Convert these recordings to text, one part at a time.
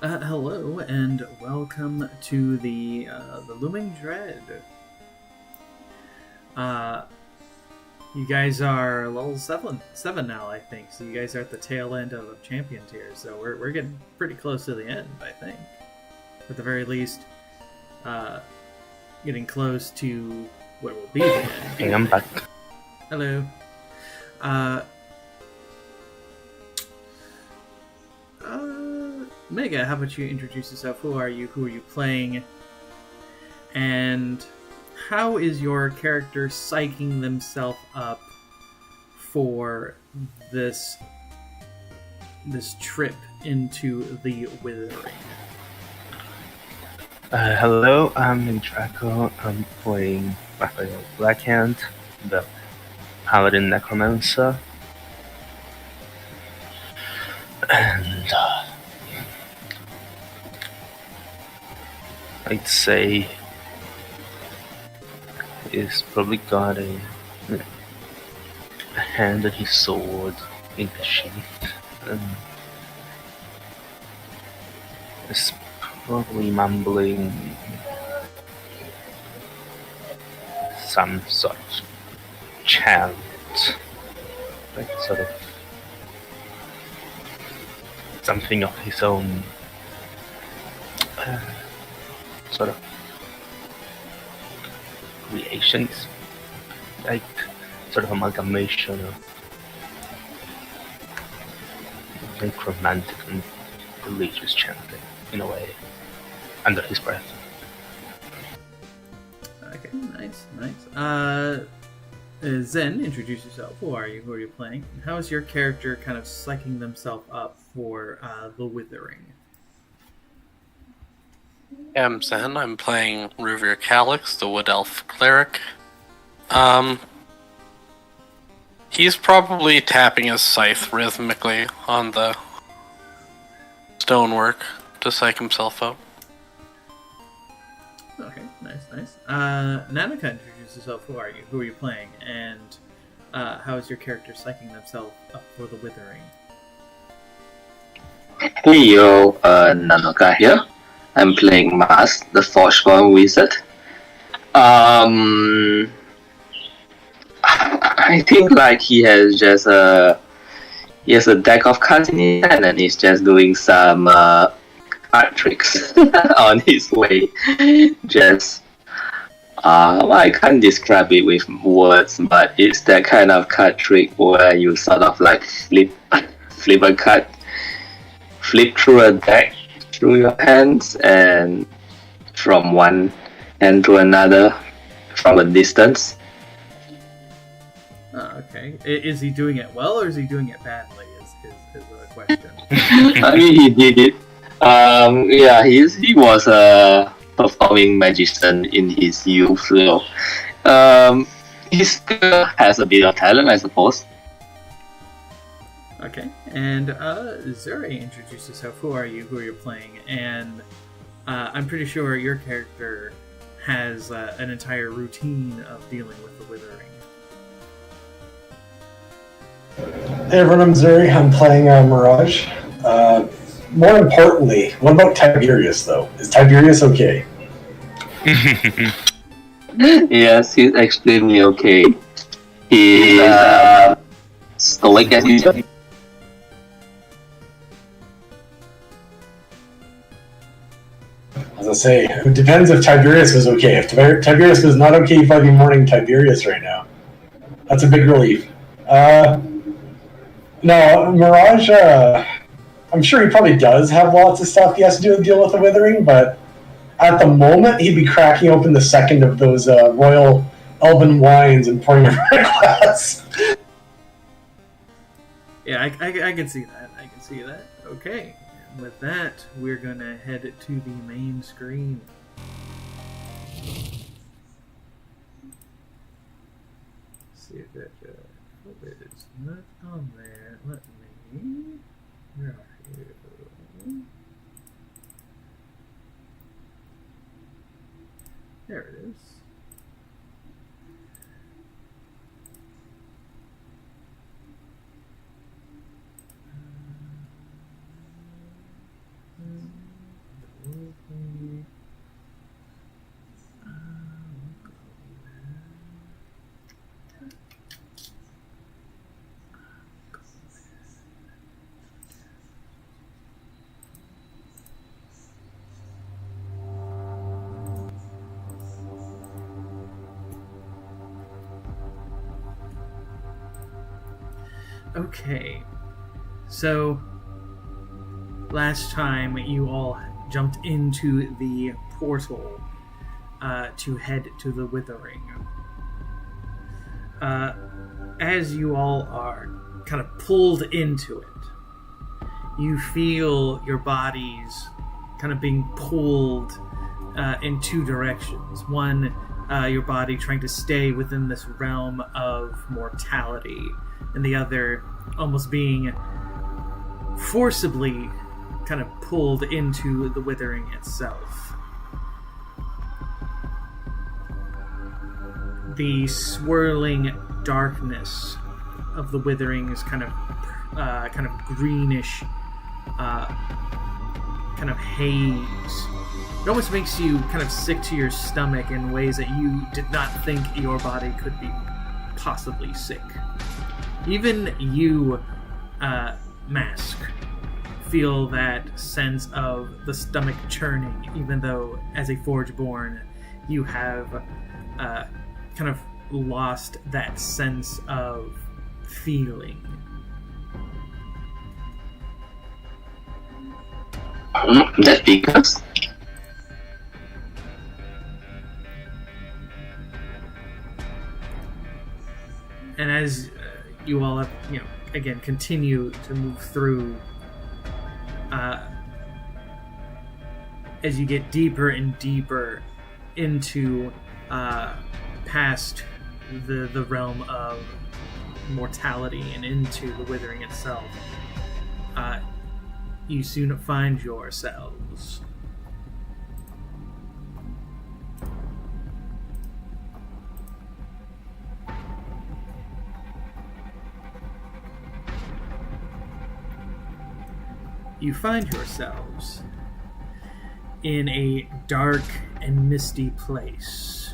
Hello and welcome to the Looming Dread. You guys are level seven now, I think. So you guys are at the tail end of champion tier. So we're getting pretty close to the end, I think. At the very least, getting close to what will be the end. Hey, I'm back. Hello. Mega, how about you introduce yourself? Who are you? Who are you playing? And how is your character psyching themselves up for this trip into the Withering? Hello, I'm Draco. I'm playing Raphael Blackhand, the Paladin Necromancer. And I'd say he's probably got a hand on his sword in the sheath, and is probably mumbling some sort of chant, like sort of something of his own sort of creations, like sort of amalgamation of necromantic and religious chanting in a way, under his breath. Okay, nice. Zen, introduce yourself. Who are you? Who are you playing? And how is your character kind of psyching themselves up for the Withering? I'm Zen. I'm playing Ruvir Calyx, the Wood Elf Cleric. He's probably tapping his scythe rhythmically on the stonework to psych himself up. Okay, nice. Nanika, introduce yourself. Who are you? Who are you playing? And how is your character psyching themselves up for the Withering? Hey yo, Nanoka here. I'm playing Mars, the Forgeborn Wizard. I think like he has a deck of cards in his hand and he's just doing some card tricks on his way. Just I can't describe it with words, but it's that kind of card trick where you sort of like flip a card, flip through a deck through your hands and from one hand to another from a distance. Okay. Is he doing it well or is he doing it badly? Is the question. I mean, he did it. He was a performing magician in his youth, so he still has a bit of talent, I suppose. Okay, and Zure, introduce yourself. Who are you? Who are you playing? And I'm pretty sure your character has an entire routine of dealing with the Withering. Hey everyone, I'm Zuri. I'm playing Mirage. More importantly, what about Tiberius though? Is Tiberius okay? Yes, he's extremely okay. He's stoic as usual. As I say, it depends if Tiberius was okay. If Tiberius was not okay, you'd probably be mourning Tiberius right now. That's a big relief. No, Mirage, I'm sure he probably does have lots of stuff he has to do to deal with the Withering, but at the moment, he'd be cracking open the second of those Royal Elven wines and pouring it in a glass. Yeah, I can see that. I can see that. Okay. And with that, we're going to head to the main screen. See if that hope it is not on there. Let me. Where are you? There it is. Okay. So, last time you all jumped into the portal to head to the Withering. As you all are kind of pulled into it, you feel your bodies kind of being pulled in two directions. One, your body trying to stay within this realm of mortality, and the other almost being forcibly kind of pulled into the Withering itself. The swirling darkness of the Withering is kind of greenish, kind of haze. It almost makes you kind of sick to your stomach in ways that you did not think your body could be possibly sick. Even you, Mask, feel that sense of the stomach churning, even though as a Forgeborn you have kind of lost that sense of feeling. That's because. And as you all have, again, continue to move through, as you get deeper and deeper into past the realm of mortality and into the Withering itself, you soon find yourselves in a dark and misty place.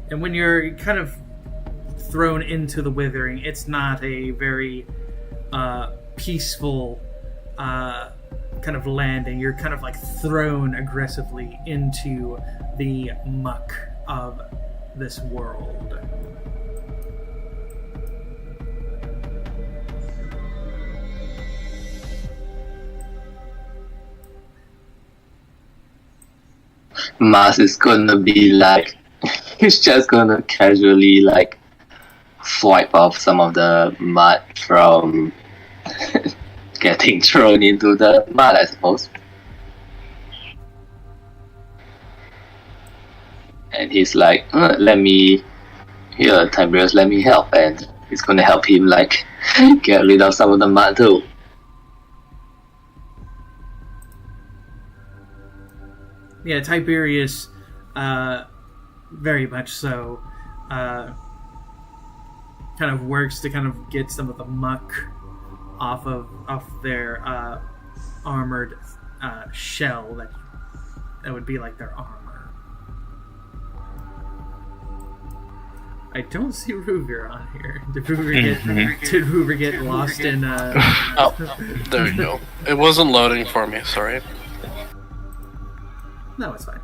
And when you're kind of thrown into the Withering, it's not a very peaceful kind of landing. You're kind of like thrown aggressively into the muck of this world. Mars is gonna be like, he's just gonna casually like swipe off some of the mud from getting thrown into the mud, I suppose. And he's like, Tiberius, let me help. And he's gonna help him like get rid of some of the mud too. Yeah, Tiberius, very much so, kind of works to kind of get some of the muck off their armored shell that would be like their armor. I don't see Ruger on here. Did Ruger get lost in? Oh, there you go. It wasn't loading for me. Sorry. No, it's fine.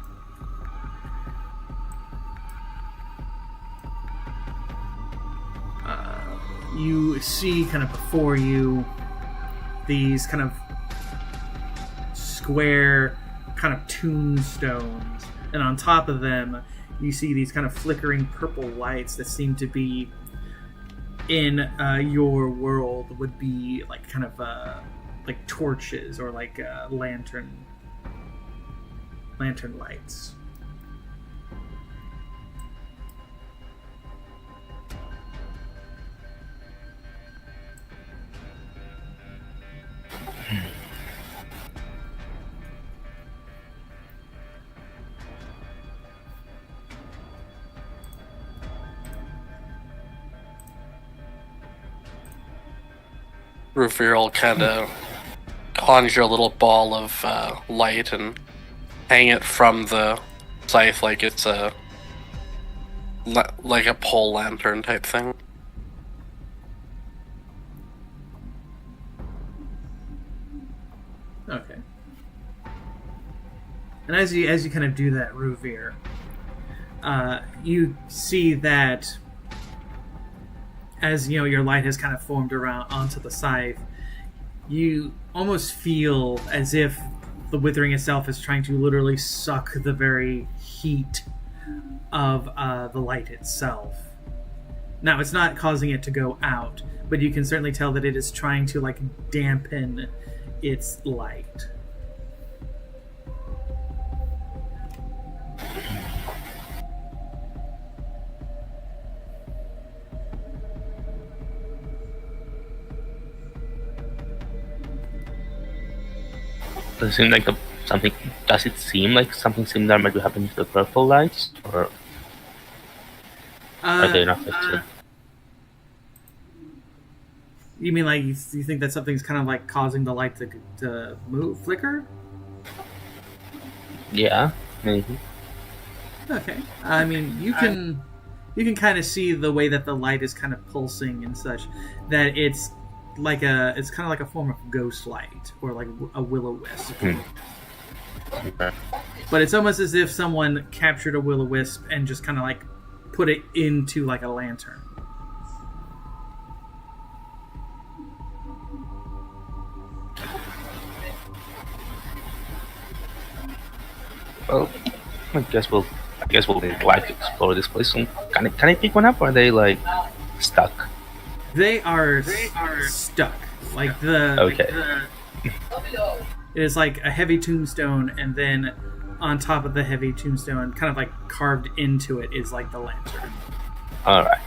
You see kind of before you these kind of square kind of tombstones, and on top of them you see these kind of flickering purple lights that seem to be in your world would be like kind of like torches or like lantern lights. Rufir will kind of conjure a little ball of light and hang it from the scythe like it's like a pole lantern type thing. Okay. And as you kind of do that, Ruvir, you see that as your light has kind of formed around onto the scythe, you almost feel as if the Withering itself is trying to literally suck the very heat of the light itself. Now, it's not causing it to go out, but you can certainly tell that it is trying to dampen its light. Does it seem like something similar might be happening to the purple lights, or are they not affected? You mean you think that something's kind of causing the light to move, flicker? Yeah, maybe. Okay. I mean, you can kind of see the way that the light is kind of pulsing and such, that it's kind of like a form of ghost light or a will-o-wisp. Okay. But it's almost as if someone captured a will-o-wisp and just kind of put it into a lantern. Well, I guess we'll need to explore this place. Can I pick one up, or are they stuck? They are stuck. Okay. It is a heavy tombstone, and then on top of the heavy tombstone, kind of carved into it, is the lantern. Alright.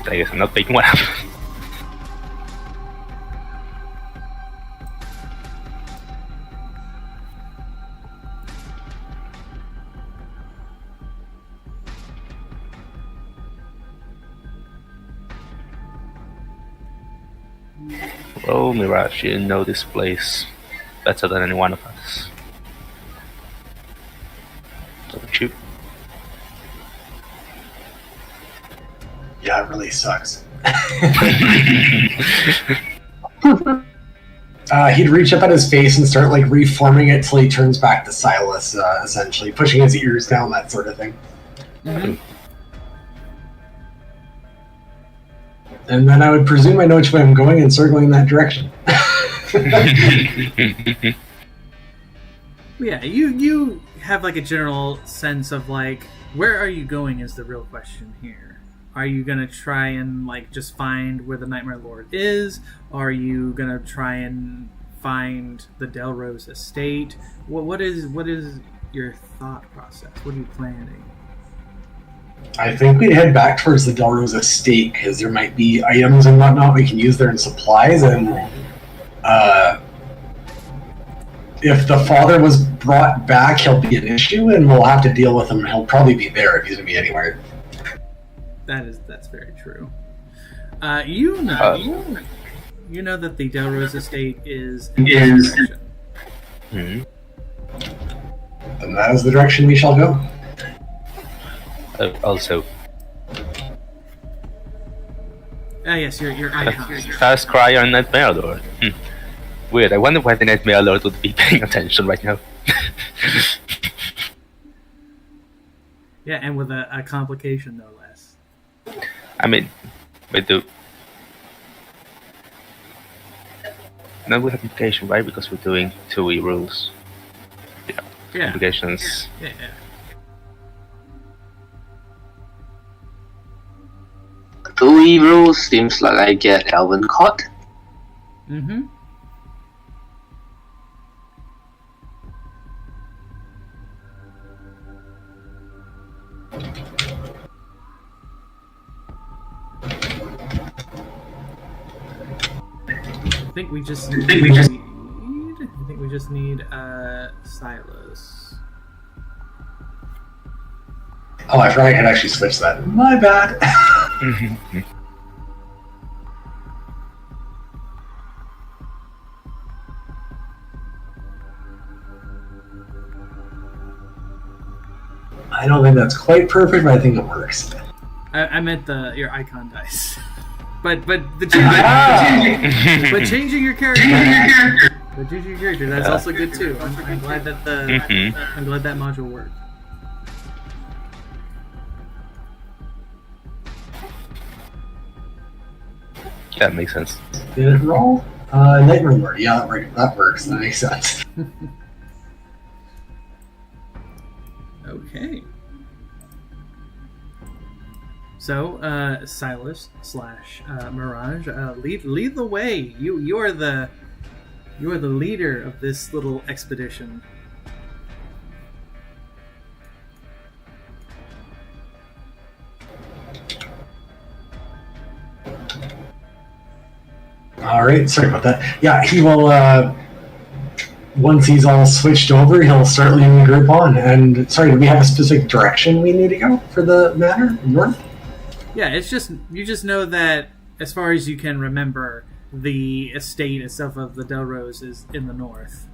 I guess I'm not picking one up. Oh, Mirage, you know this place better than any one of us. Don't you? Yeah, it really sucks. He'd reach up at his face and start reforming it till he turns back to Silas, essentially pushing his ears down, that sort of thing. Mm-hmm. And then I would presume I know which way I'm going and start going in that direction. Yeah, you have a general sense of where are you going is the real question here. Are you gonna try and just find where the Nightmare Lord is? Are you gonna try and find the Delrose estate? What is your thought process? What are you planning? I think we'd head back towards the Delrose estate because there might be items and whatnot we can use there in supplies, and if the father was brought back, he'll be an issue, and we'll have to deal with him. He'll probably be there if he's gonna be anywhere. That's very true. You know that the Delrose estate is in this direction. Then that is the direction we shall go. Also, yes, your icon. Fast Cry on Nightmare Lord. Weird. I wonder why the Nightmare Lord would be paying attention right now. Yeah, and with a complication, no less. I mean, we do. No, we have implication, right? Because we're doing 2E rules. Yeah. Implications. Yeah. Two rules seems like I get Elven caught. Mm-hmm. I think we just need Silas. Oh, I forgot I had actually switched that. My bad. I don't think that's quite perfect, but I think it works. I meant your icon dice. But the changing your character. But changing your character, that's also good too. I'm glad that I'm glad that module worked. That makes sense. Did it roll? Nightmare Lord. Yeah, that works. That makes sense. Okay. So, Silas / Mirage, lead the way. You are the leader of this little expedition. All right, sorry about that. Yeah, he will. Once he's all switched over, he'll start leading the group on. And sorry, do we have a specific direction we need to go for the matter? North? Yeah, it's just you just know that as far as you can remember, the estate itself of the Delrose is in the north.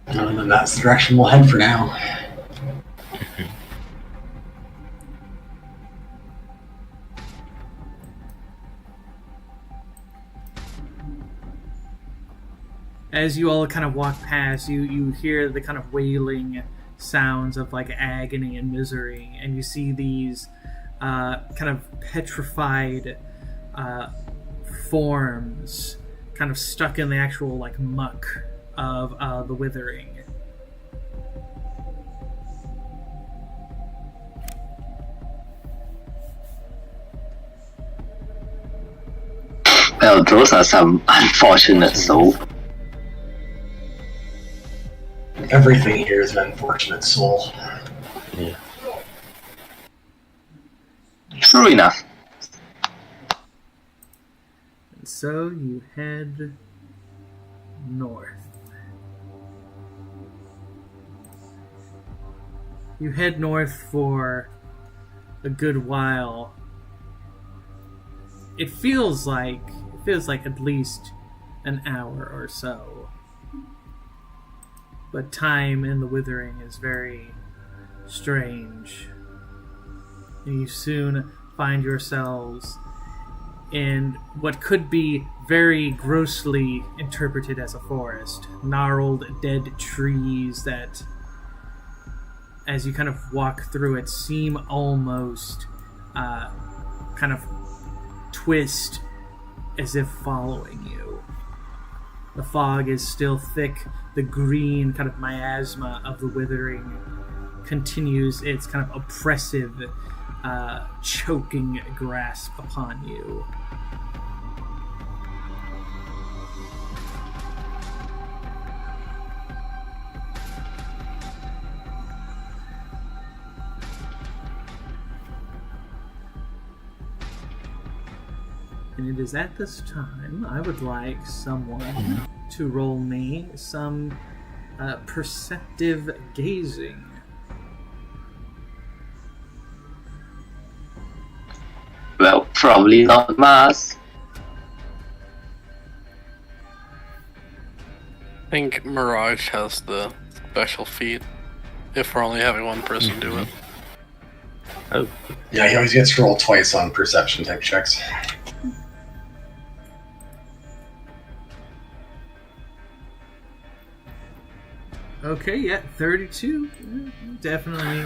And then that's the direction we'll head for now. As you all kind of walk past, you hear the kind of wailing sounds of like agony and misery, and you see these kind of petrified forms kind of stuck in the actual like muck of the Withering. Well, those are some unfortunate souls. Everything here is an unfortunate soul. Yeah. True enough. And so you head north. You head north for a good while. It feels like at least an hour or so. But time in the Withering is very strange. And you soon find yourselves in what could be very grossly interpreted as a forest. Gnarled, dead trees that, as you kind of walk through it, seem almost kind of twist as if following you. The fog is still thick. The green kind of miasma of the Withering continues its kind of oppressive, choking grasp upon you. And it is at this time I would like someone to roll me some perceptive gazing. Well, probably not Mars. I think Mirage has the special feat, if we're only having one person do it. Oh. Yeah, he always gets to roll twice on perception type checks. Okay, yeah, 32. Definitely.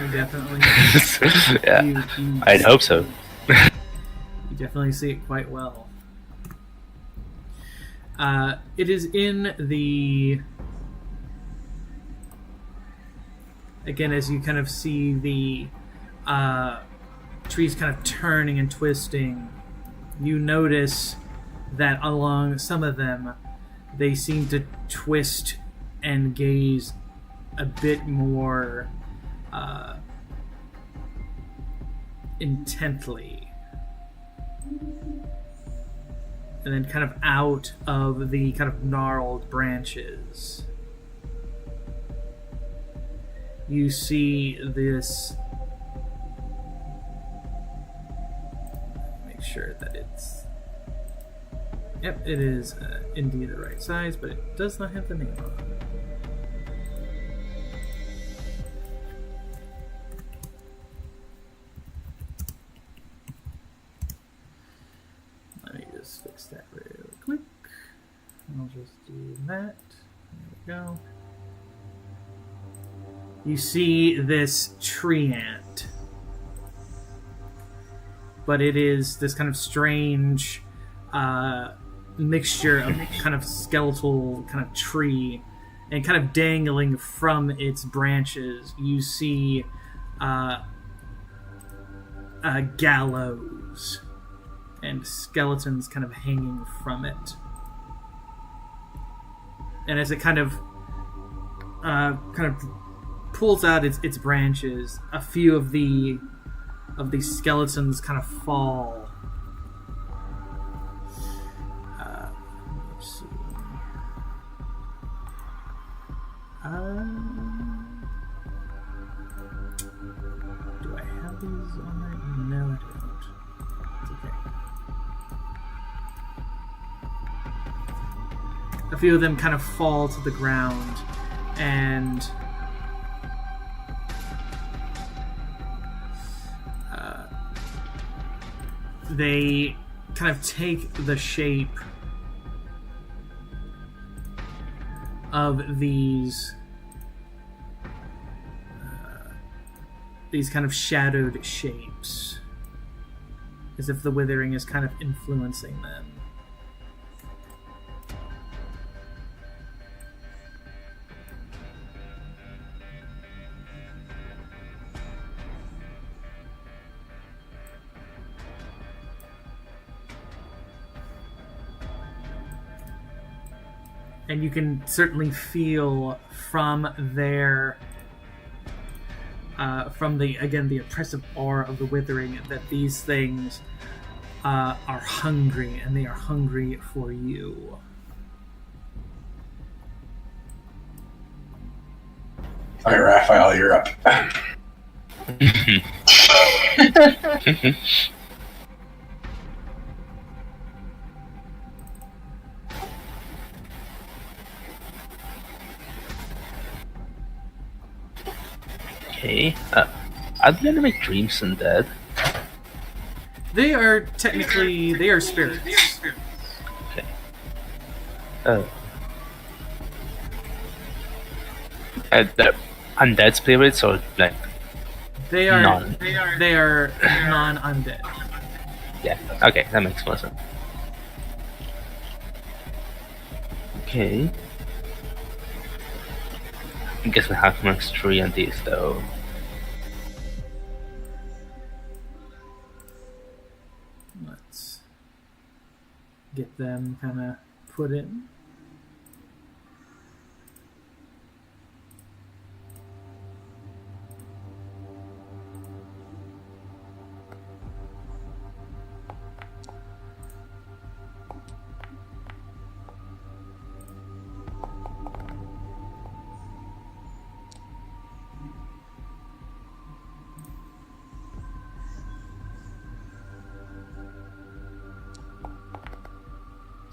Yeah, I'd hope so. You definitely see it quite well. It is in the... Again, as you kind of see the trees kind of turning and twisting, you notice that along some of them, they seem to twist and gaze a bit more intently. And then kind of out of the kind of gnarled branches, you see this... Make sure that it's... Yep, it is indeed the right size, but it does not have the name on it. fix that real quick. I'll just do that. There we go. You see this tree ant, but it is this kind of strange mixture of kind of skeletal kind of tree, and kind of dangling from its branches you see a gallows and skeletons kind of hanging from it. And as it kind of pulls out its branches, a few of these skeletons kind of fall. Let's see. Do I have these on there? No, I don't. It's okay. A few of them kind of fall to the ground, and they kind of take the shape of these kind of shadowed shapes, as if the Withering is kind of influencing them. And you can certainly feel from their, from the oppressive aura of the Withering, that these things are hungry, and they are hungry for you. All right, Raphael, you're up. Okay. Are the enemy dreams undead? They are technically, they are spirits. Okay. They're undead spirits, or like They are non? they are non-undead. Yeah. Okay, that makes more sense. Okay. I guess we have max 3 on these though. Let's get them kind of put in.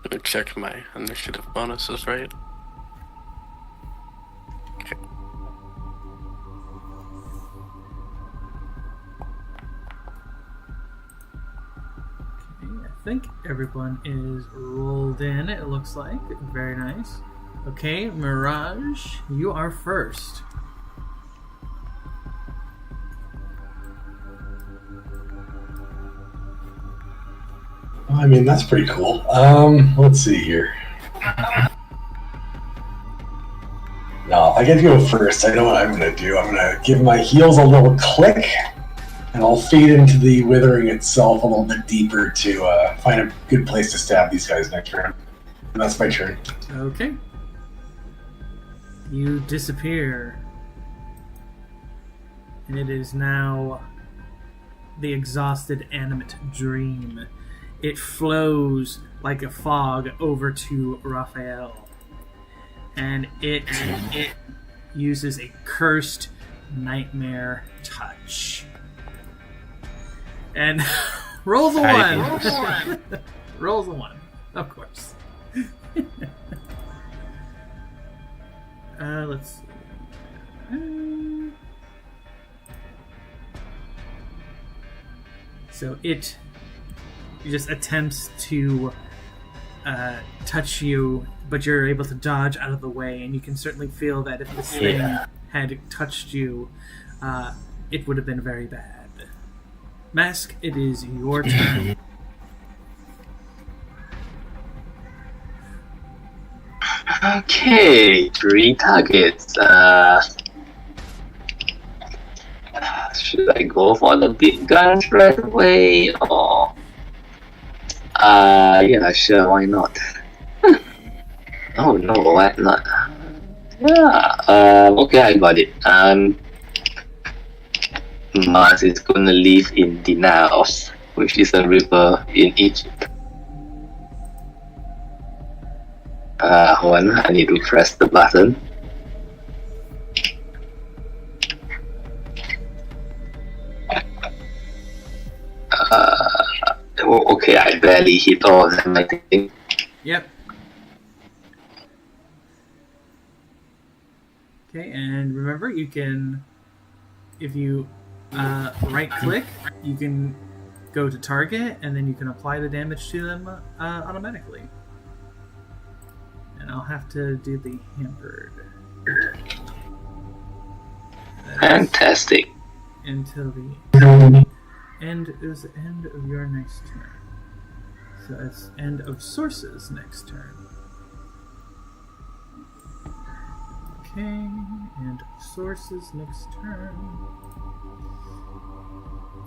Let me check my initiative bonuses, right? Okay. Okay, I think everyone is rolled in, it looks like. Very nice. Okay, Mirage, you are first. I mean, that's pretty cool. Let's see here. No, if I get to go first, I know what I'm going to do. I'm going to give my heels a little click, and I'll fade into the Withering itself a little bit deeper to find a good place to stab these guys next round. And that's my turn. Okay. You disappear. And it is now the exhausted animate dream. It flows like a fog over to Raphael. And it uses a cursed nightmare touch. And rolls a 1. Rolls a 1, of course. Let's see. So it just attempts to touch you, but you're able to dodge out of the way, and you can certainly feel that if this thing had touched you, it would have been very bad. Mask, it is your turn. Okay, 3 targets. Should I go for the big guns right away, or? Yeah, sure, why not? Oh no, why not? Yeah, okay, I got it. Mars is gonna live in the Nile, which is a river in Egypt. Hold on, I need to press the button. Okay, I barely hit all of them, I think. Yep. Okay, and remember, you can, if you right-click, you can go to target, and then you can apply the damage to them automatically. And I'll have to do the hampered. Fantastic. Until the end is the end of your next turn. So it's end of Source's next turn. Okay, end of Source's next turn.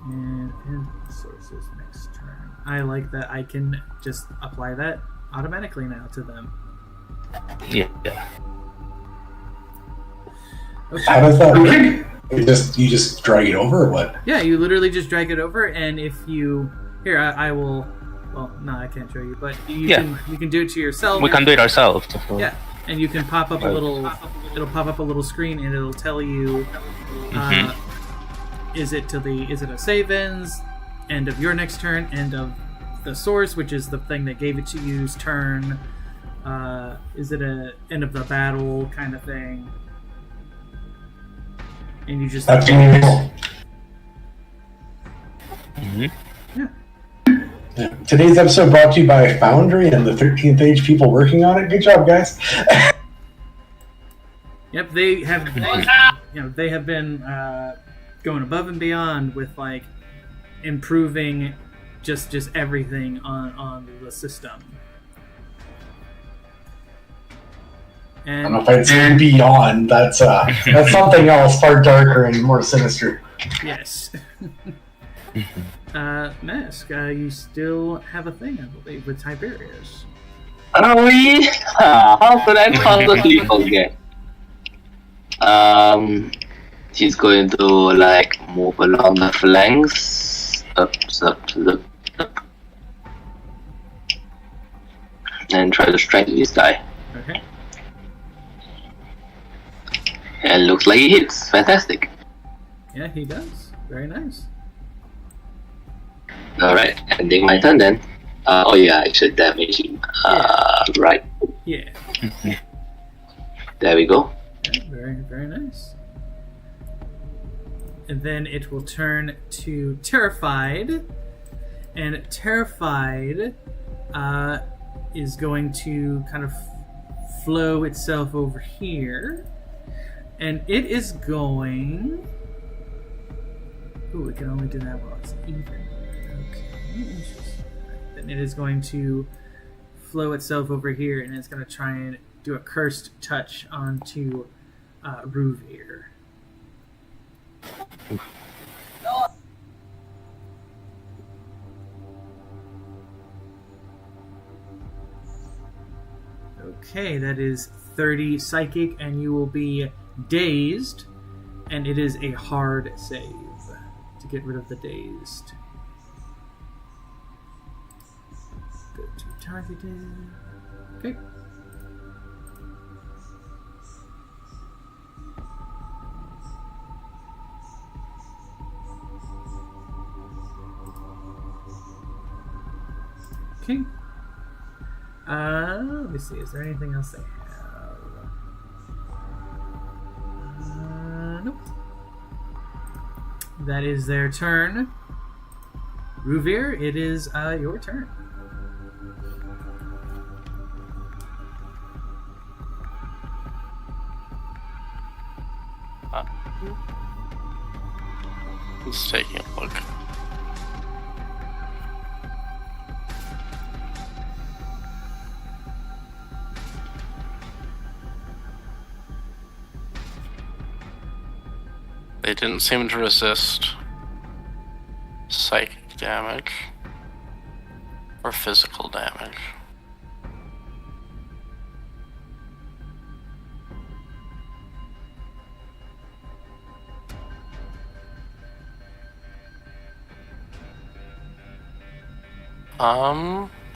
And end of Source's next turn. I like that I can just apply that automatically now to them. Yeah. Okay. How does that work? You just drag it over, or what? Yeah, you literally just drag it over, and if you here, I will. Well, no, I can't show you, but you can do it to yourself. We can do it ourselves. Yeah, and you can pop up a little. It'll pop up a little screen, and it'll tell you, is it a save ends, end of your next turn, end of the source, which is the thing that gave it to you's turn. Is it a end of the battle kind of thing? And you just That's beautiful. Yeah. Today's episode brought to you by Foundry and the 13th Age people working on it. Good job, guys. Yep, they have. They have been going above and beyond with like improving just everything on the system. I don't know if I'd say beyond. That's something else, far darker and more sinister. Yes. Mask, you still have a thing, I believe, with Tiberius. Oh yeah! How could I possibly forget? She's going to like move along the flanks, up, and try to strike this guy. Okay. And looks like he hits. Fantastic. Yeah, he does. Very nice. Alright, ending my turn then. Oh yeah, I should damage him. Right. Yeah. There we go. Yeah, very, very nice. And then it will turn to Terrified. And Terrified is going to kind of flow itself over here. And it is going... Ooh, it can only do that while it's even. Okay, interesting. Then it is going to flow itself over here, and it's going to try and do a cursed touch onto Ruvir. Okay, that is 30 psychic, and you will be dazed, and it is a hard save to get rid of the dazed. Go to targeted. Okay. Okay. Let me see. Is there anything else they have? Nope. That is their turn. Ruvir, it is your turn. Just taking a look. They didn't seem to resist psychic damage or physical damage.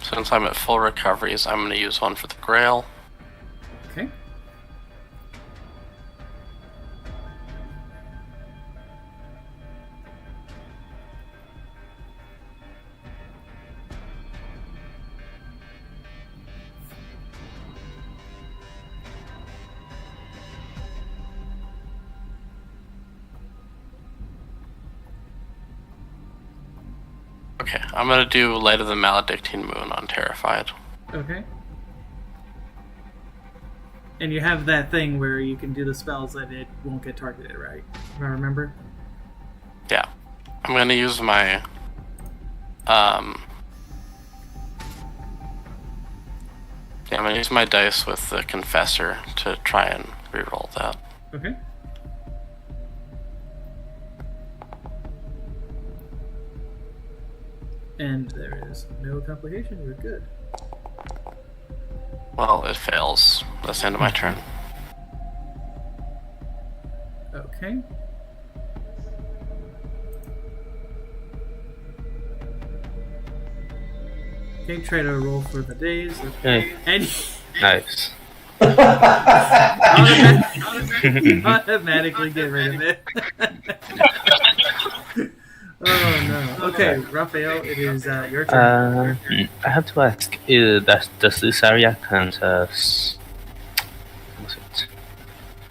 Since I'm at full recoveries, I'm going to use one for the Grail. Okay. Okay, I'm going to do Light of the Maledictine Moon on Terrified. Okay. And you have that thing where you can do the spells that it won't get targeted, right? If I remember. Yeah. I'm going to use my... Yeah, I'm going to use my dice with the Confessor to try and reroll that. Okay. And there is no complication. You're good. Well, it fails. That's the end of my turn. Okay. Okay, try to roll for the days. Hey, And nice. automatically get rid of it. Oh no. Okay, Raphael, it is your turn. I have to ask, does this area count as what's it?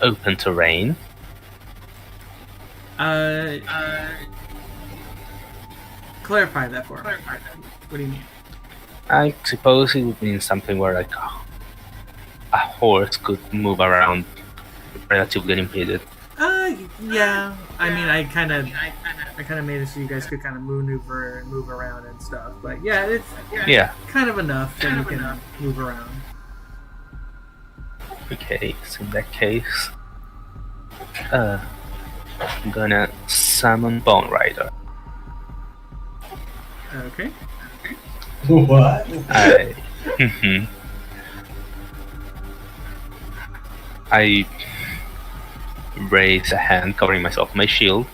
Open terrain? Clarify that for me. What do you mean? I suppose it would mean something where like a horse could move around relatively unimpeded. Yeah. I mean, I kind of made it so you guys could kind of maneuver and move around and stuff. But yeah, it's kind of enough that you can move around. Okay, so in that case, I'm gonna summon Bone Rider. Okay. What? I raise a hand covering myself with my shield.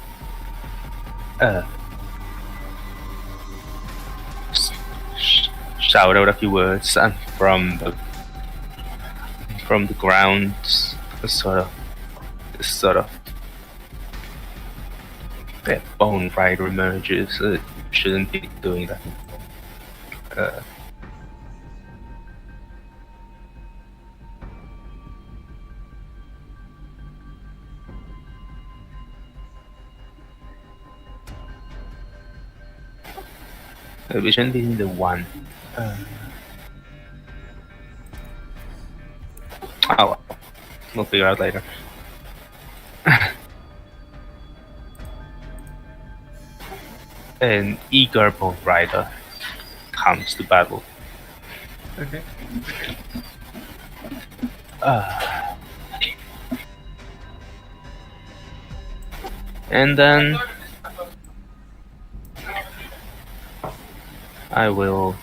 Shout out a few words, and from the ground, sort of, that Bone Rider emerges. Shouldn't be doing that. We shouldn't be in the one. Oh, we'll figure out later. An eager Bone Rider comes to battle. Okay. And then I will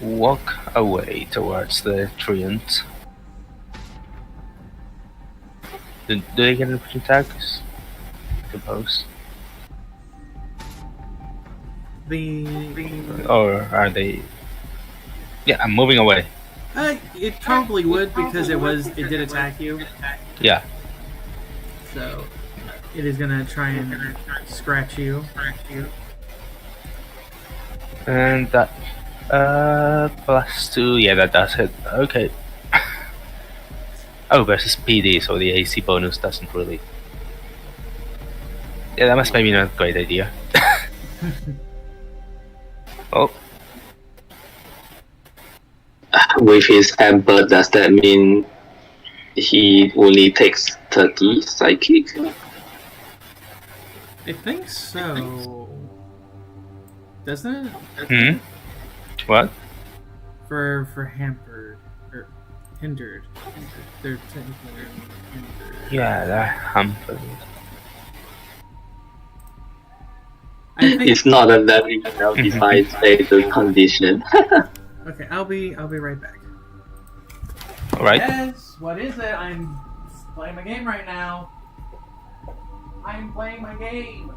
walk away towards the treant. Do they get any attacks? I suppose. Or are they? Yeah, I'm moving away. It probably would because it did attack you. Yeah. So it is gonna try and scratch you. And that +2, yeah, that does it. Okay. Oh, versus PD, so the AC bonus doesn't really. Yeah, that must maybe not a great idea. Oh. With his amber, does that mean he only takes 30 psychic. I think so. Doesn't it? Hmm. What? For hampered or hindered. They're technically hindered. Yeah, that hampered. I think. It's not a very well-defined status condition. Okay, I'll be right back. All right. Yes. What is it? I'm playing my game right now. I'm playing my game.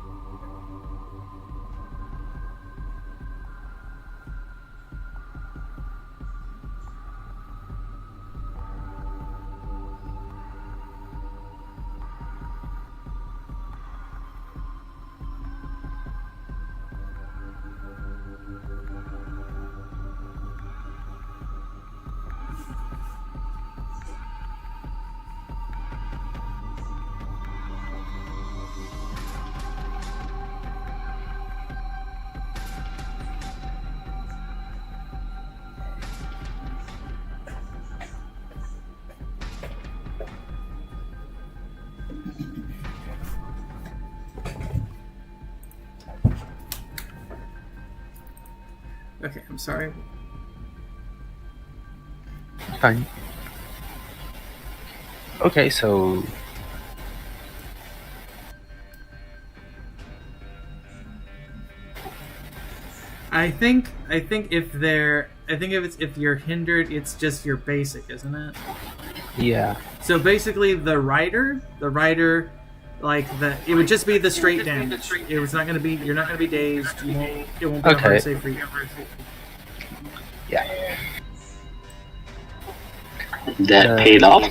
Okay, I'm sorry. Fine. Okay, so I think if you're hindered, it's just your basic, isn't it? yeah. So basically, the rider, it would just be the straight damage. It was not going to be. You're not going to be dazed. It won't be a hard save for you. Yeah. That paid off.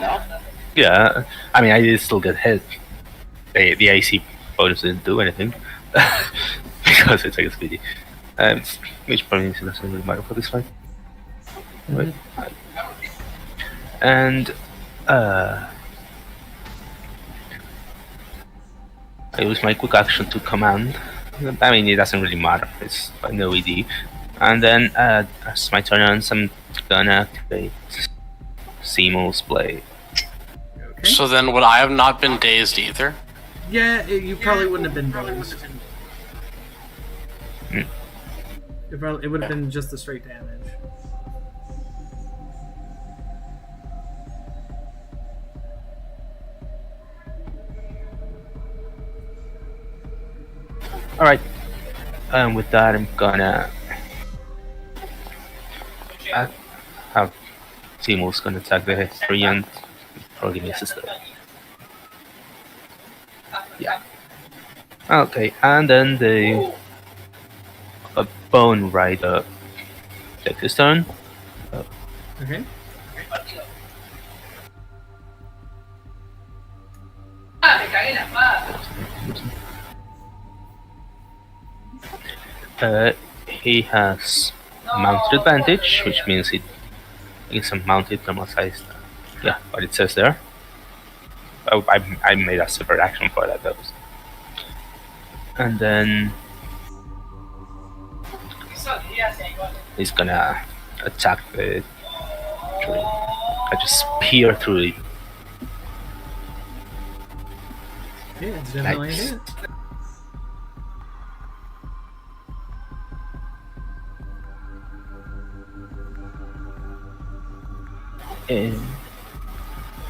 Yeah. I mean, I did still get hit. The AC bonus didn't do anything because it's like a speedy. Which probably doesn't really matter for this fight. Anyway. And I use my quick action to command. I mean, it doesn't really matter. It's no ED. And then as my turn ends, I'm gonna activate Seamo's Blade. Okay. So then, would I have not been dazed either? Yeah, you probably wouldn't have been dazed. It would have been just the straight damage. Alright. And with that, I'm gonna have Seamo's gonna attack the 3 and probably misses it. Yeah. Okay, and then the Bone Rider takes his turn. Okay. He has mounted advantage, which means he is a mounted normal sized. Yeah, what it says there. Oh, I made a separate action for that though. And then he's gonna attack the tree. I just spear through it. Yeah, it's definitely Nice. a hit.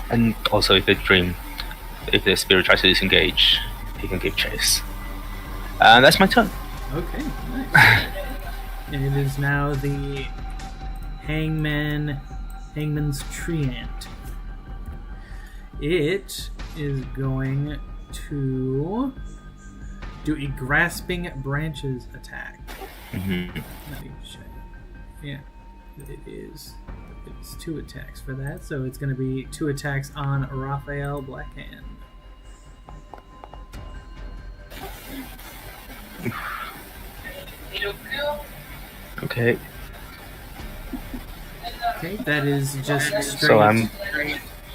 And also if the spirit tries to disengage, he can give chase. And that's my turn. Okay, nice. And it is now the Hangman's Treant. It is going to do a Grasping Branches attack. Mm-hmm. Let me check. Yeah, it is. It's 2 attacks for that, so it's going to be 2 attacks on Raphael Blackhand. Okay. Okay, that is just straight. So I'm.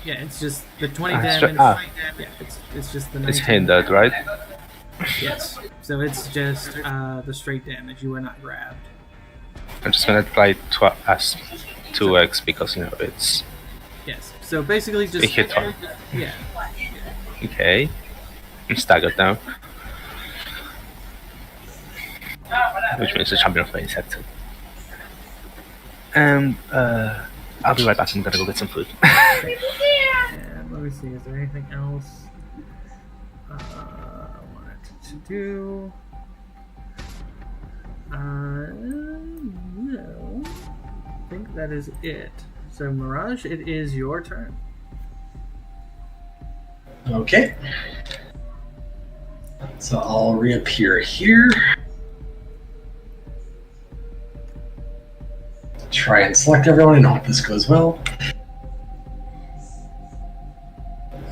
Yeah, it's just the 20 Stra- damage. Yeah, it's just the 19. It's hindered, right? Yes. So it's just the straight damage. You were not grabbed. I'm just gonna apply as 2x because it's. Yes. So basically, just It hits one. yeah. Okay. I'm staggered now. Which means the champion of plays had to. And I'll be right back. I'm gonna go get some food. And let me see. Is there anything else I wanted to do? No. I think that is it. So Mirage, it is your turn. Okay. So I'll reappear here. Try and select everyone and hope this goes well.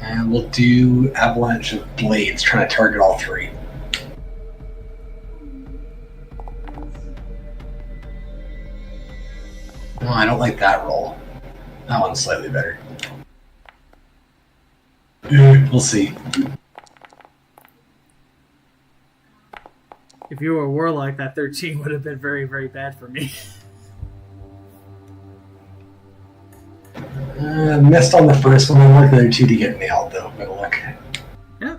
And we'll do Avalanche of Blades, trying to target all three. Oh, I don't like that roll. That one's slightly better. We'll see. If you were a warlock, that 13 would have been very, very bad for me. Missed on the first one. I like the other two to get nailed, though. Good luck. Yeah.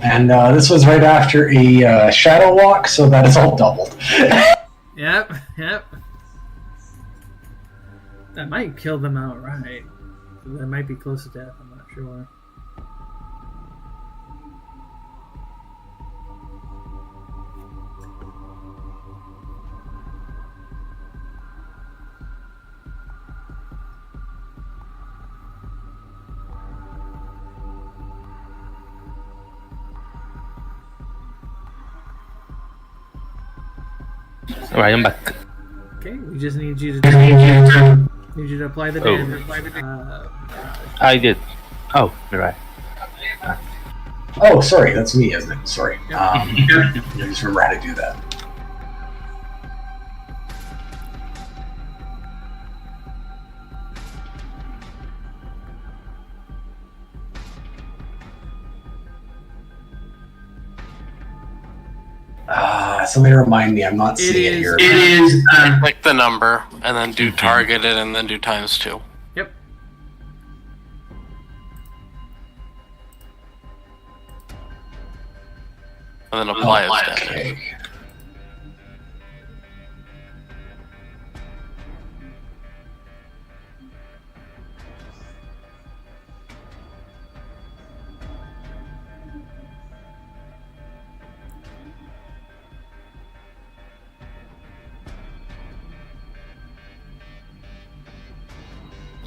And this was right after a shadow walk, so that is all doubled. Yep. That might kill them outright. That might be close to death. I'm not sure. Alright, I'm back. Okay, we just need you to apply the damage. I did. Oh, you're right. Oh, sorry, that's me, isn't it? Sorry. Yep. I just remember how to do that. Somebody remind me, I'm not seeing it here. It is. Click the number and then do targeted and then do ×2. Yep. And then apply its damage. Okay.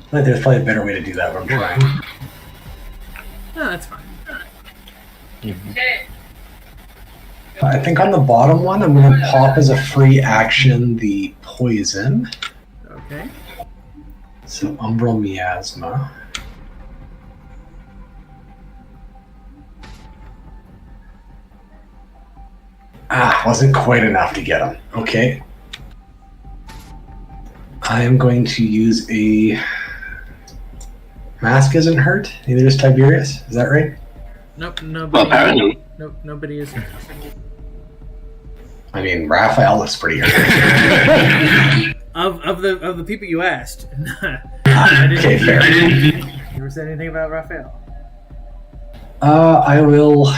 I think there's probably a better way to do that, but I'm trying. No, that's fine. I think on the bottom one, I'm going to pop as a free action the poison. Okay. So Umbral Miasma. Wasn't quite enough to get him. Okay. I am going to use a... Mask isn't hurt. Neither is Tiberius. Is that right? Nope, nobody. Well, apparently. Nope, nobody is. I mean, Raphael looks pretty hurt. Of the people you asked. Okay, fair. You ever said anything about Raphael? I will...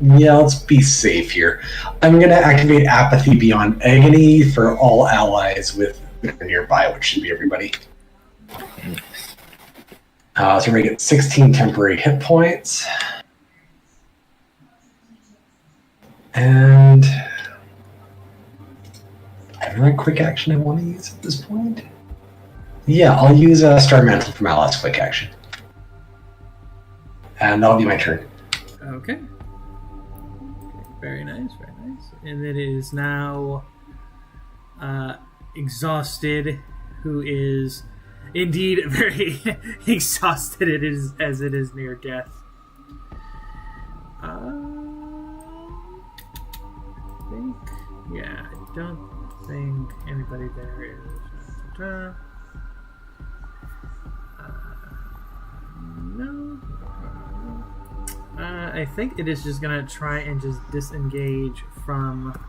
Yeah, let's be safe here. I'm going to activate Apathy Beyond Agony for all allies with nearby, which should be everybody. So we're going to get 16 temporary hit points. And... I have a quick action I want to use at this point. Yeah, I'll use Star Mantle for my last quick action. And that'll be my turn. Okay. Very nice, very nice. And it is now Exhausted, who is indeed very exhausted as it is near death. I don't think anybody there is. No. I think it is just gonna try and just disengage from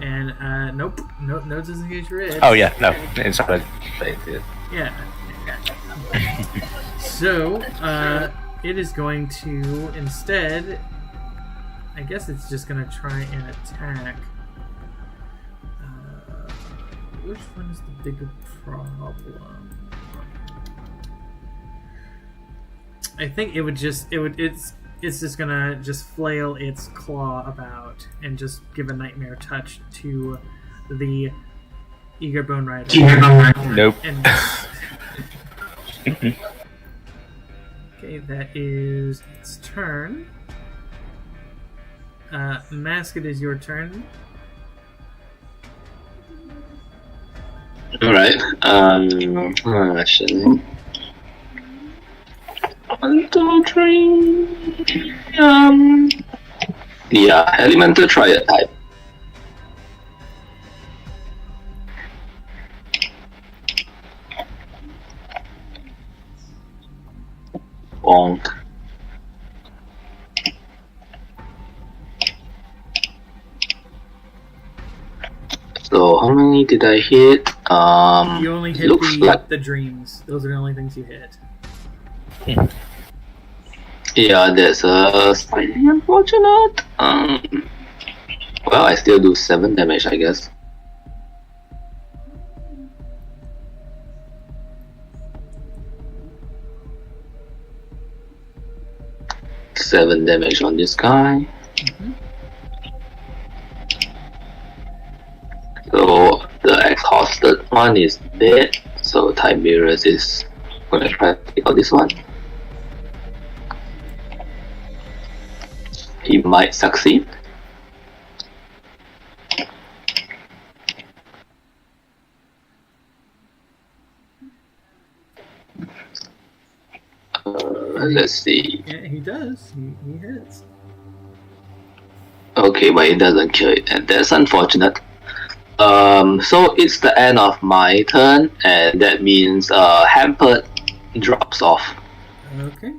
And nope, no disengage your hit. Oh yeah, no, it's already. Yeah. So, it is going to instead. I guess it's just going to try and attack. Which one is the bigger problem? I think it would just. It's just gonna just flail its claw about and just give a nightmare touch to the Eager Bone Rider. Nope. And okay, that is its turn. Mask, it is your turn. Alright. Actually. 1, 2, 3. Yeah, elemental triad type. Bonk. So how many did I hit? You only hit looks like the dreams. Those are the only things you hit. yeah, that's slightly unfortunate. Well, I still do 7 damage, I guess. Seven damage on this guy. So the exhausted one is dead. So Tiberius is gonna try to take out this one. He might succeed. Let's see. Yeah, he does. He hits. Okay, but it doesn't kill it, and that's unfortunate. So it's the end of my turn, and that means Hampered drops off. Okay.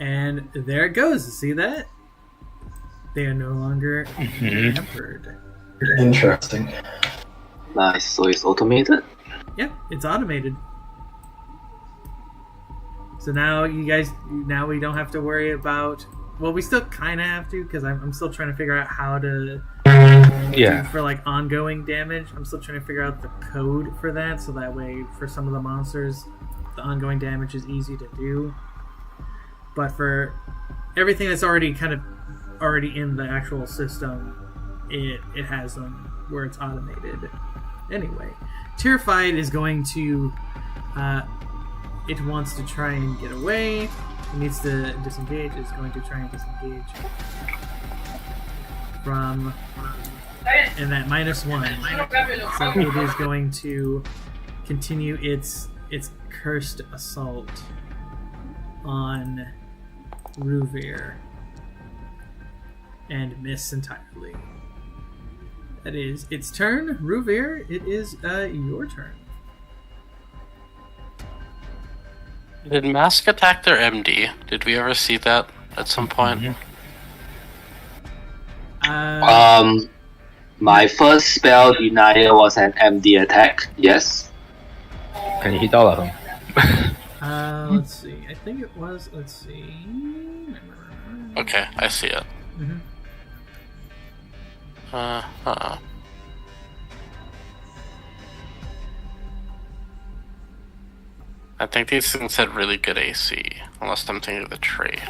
And there it goes. See that? They are no longer hampered. Interesting. Nice. So it's automated. Yep, it's automated. So now now we don't have to worry about. Well, we still kind of have to because I'm still trying to figure out how to. Yeah. For like ongoing damage, I'm still trying to figure out the code for that, so that way for some of the monsters, the ongoing damage is easy to do. But for everything that's already in the actual system, it has them where it's automated. Anyway, Terrified is going to. It wants to try and get away. It needs to disengage. It's going to try and disengage from. And that -1. So it is going to continue its cursed assault on Ruvir and miss entirely. That is its turn. Ruvir, it is your turn. Did Mask attack their MD? Did we ever see that at some point? My first spell denial was an MD attack. Yes. And you hit all of them. Let's see. I think it was. Let's see. Okay, I see it. Mm-hmm. I think these things had really good AC, unless I'm thinking of the tree.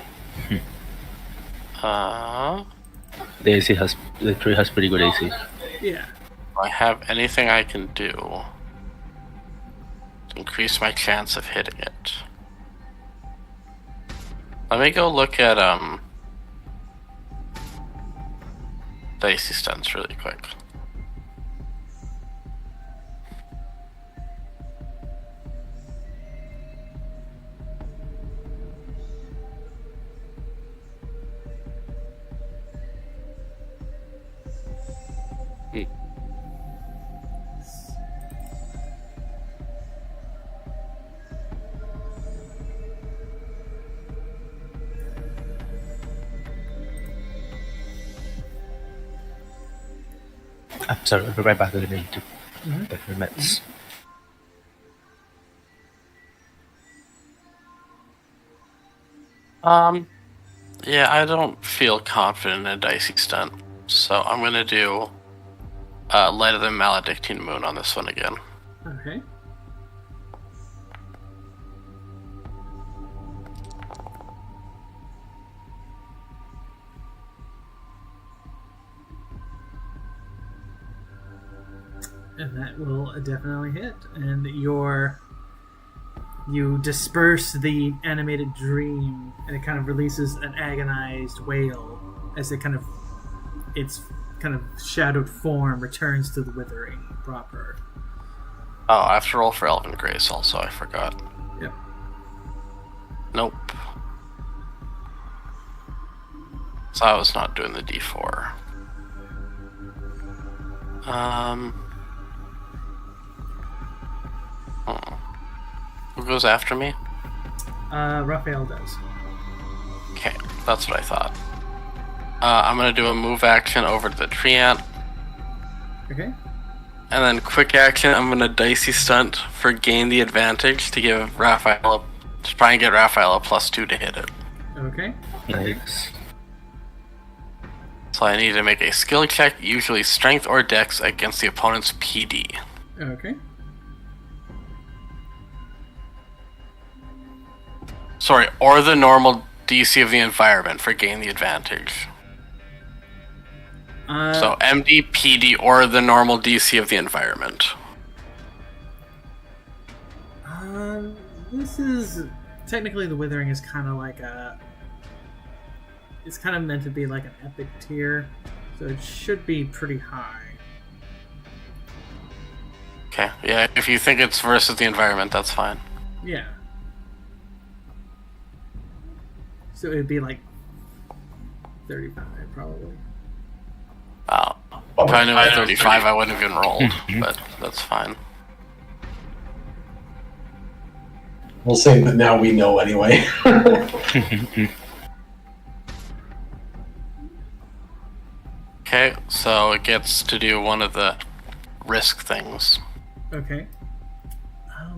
The tree has pretty good AC. Yeah. Do I have anything I can do to increase my chance of hitting it? Let me go look at the AC stunts really quick. I'm sorry, I'll be right back. I'm going to Mhm. 30 minutes. Yeah, I don't feel confident in a dicey stunt, so I'm gonna do Light of the Maledictine Moon on this one again. Okay. And that will definitely hit. And you disperse the animated dream, and it kind of releases an agonized wail as its kind of shadowed form returns to the Withering proper. Oh, I have to roll for Elven Grace also, I forgot. Yep. Nope. So I was not doing the D4. Who goes after me? Raphael does. Okay, that's what I thought. I'm gonna do a move action over to the Treant, Okay. and then quick action, I'm gonna dicey stunt for gain the advantage to give Raphael to try and get Raphael a +2 to hit it. Okay. Nice. So I need to make a skill check, usually strength or dex, against the opponent's PD. Okay. Sorry, or the normal DC of the environment for gain the advantage. So MD, PD, or the normal DC of the environment. This is technically the Withering is kind of like it's kind of meant to be like an epic tier, so it should be pretty high. Okay, yeah, if you think it's versus the environment, that's fine. Yeah. So it'd be like 35 probably. If I knew at 35, I wouldn't have even rolled, but that's fine. We'll say that now we know anyway. Okay, so it gets to do one of the risk things. Okay.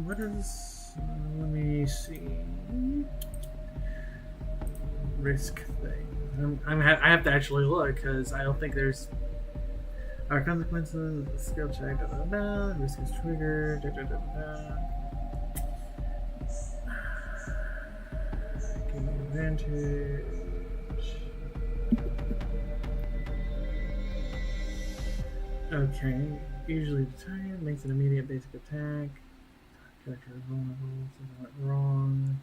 What is? Let me see. Risk thing. I have to actually look because I don't think there's. Our consequences. Skill check. Risk is triggered. Gain advantage. Okay. Usually the target makes an immediate basic attack. Character is vulnerable. Something went wrong.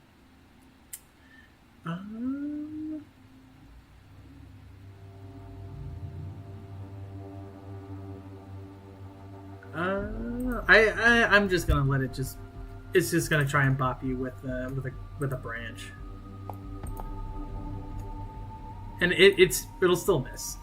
I'm just gonna let it just. It's just gonna try and bop you with a branch, and it'll still miss.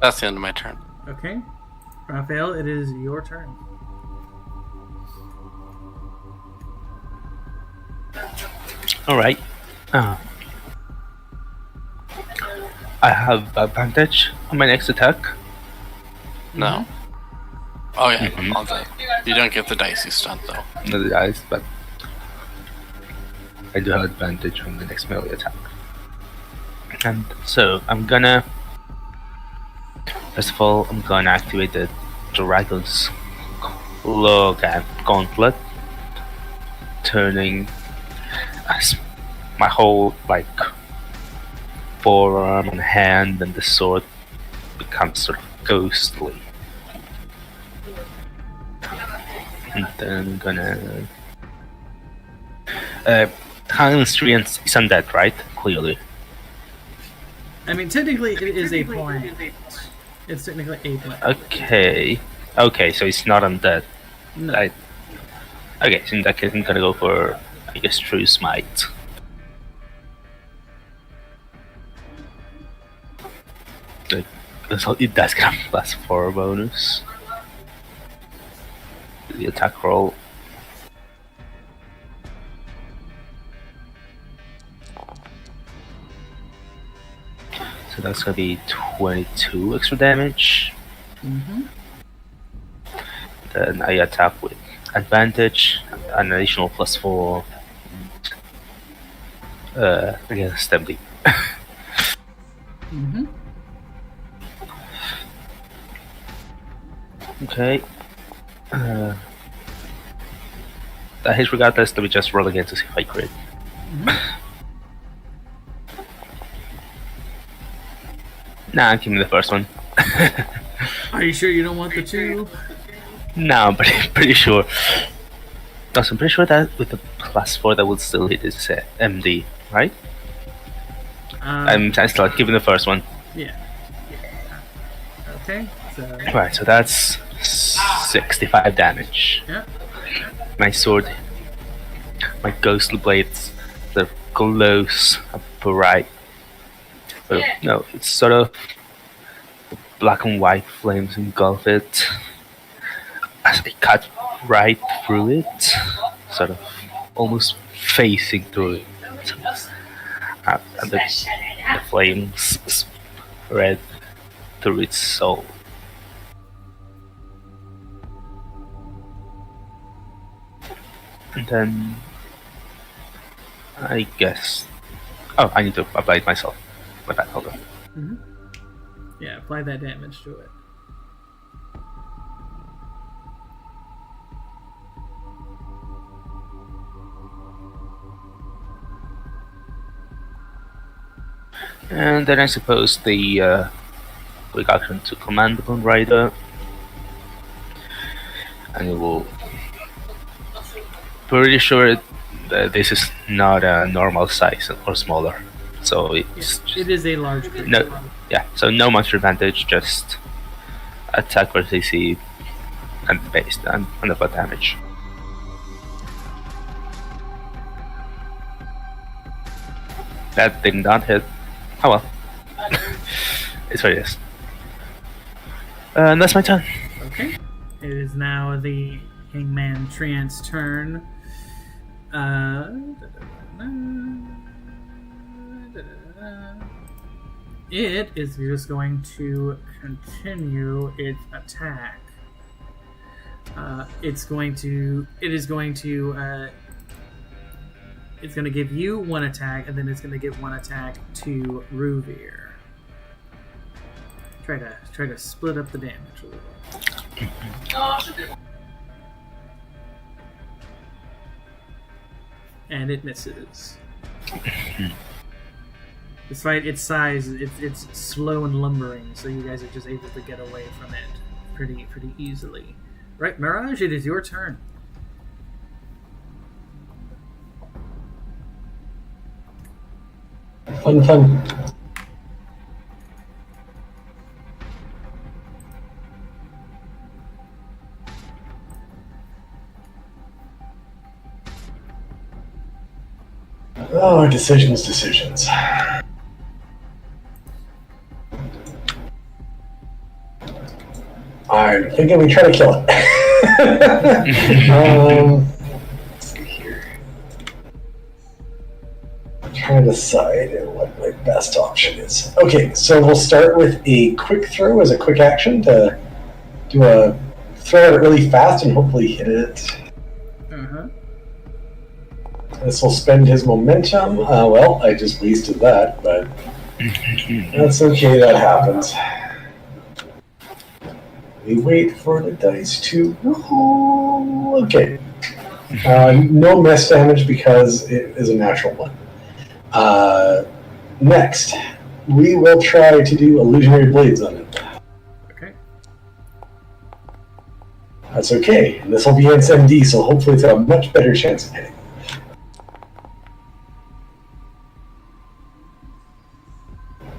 That's the end of my turn. Okay, Raphael, it is your turn. All right. I have advantage on my next attack. No. Oh yeah, all that. You don't get the dicey stunt though. Not the dice, but I do have advantage on the next melee attack. And so I'm gonna. First of all, I'm gonna activate the Dragon's Gauntlet, turning as my whole forearm and hand and the sword becomes sort of ghostly. And then I'm gonna Hanstrian is undead, right? Clearly. I mean, technically, it is a point. It's technically a point. Okay, so it's not undead. No. Okay, so in that case, I'm gonna go for, I guess, True Smite. So it does get a +4 bonus. The attack roll. that's gonna be 22 extra damage. Mm-hmm. Then I attack with advantage, an additional +4 against MD. Mm-hmm. Okay. That hits regardless. Let me just roll again to see if I crit. Nah, give me the first one. Are you sure you don't want the 2? No, but I'm pretty sure. No, so I'm pretty sure that with the +4 that will still hit his MD, right? I'm still giving the first one. Yeah. Okay. So. Right, so that's 65 damage. Yeah. My sword, my ghostly blades, the glows bright. But no, it's sort of black and white flames engulf it as they cut right through it, sort of almost facing through it. And the flames spread through its soul. And then I guess. Oh, I need to apply it myself. My bad, hold on. Mm-hmm. Yeah, apply that damage to it. And then I suppose the quick action to command the Moon Rider. And it will. Pretty sure that this is not a normal size or smaller. So it's. It is a large creature. No, yeah, so no monster advantage, just attack versus AC and based on the damage. That did not hit. Oh well. It's what it is. And that's my turn. Okay. It is now the Hangman Treant's turn. It is just going to continue its attack. It's going to give you one attack, and then it's going to give one attack to Ruvir. Try to split up the damage a little. And it misses. Despite its size, it's slow and lumbering, so you guys are just able to get away from it pretty easily. Right, Mirage, it is your turn. Fun. Oh, decisions. I'm thinking we try to kill it. Let's see here. I'm trying to decide what my best option is. Okay, so we'll start with a quick throw as a quick action to do a throw it really fast and hopefully hit it. Uh-huh. This will spend his momentum. Well, I just wasted that, but that's okay, that happens. We wait for the dice to roll. Okay. No miss damage because it is a natural one. Next, we will try to do illusionary blades on it. Okay. That's okay. And this will be against MD, so hopefully it's a much better chance of hitting.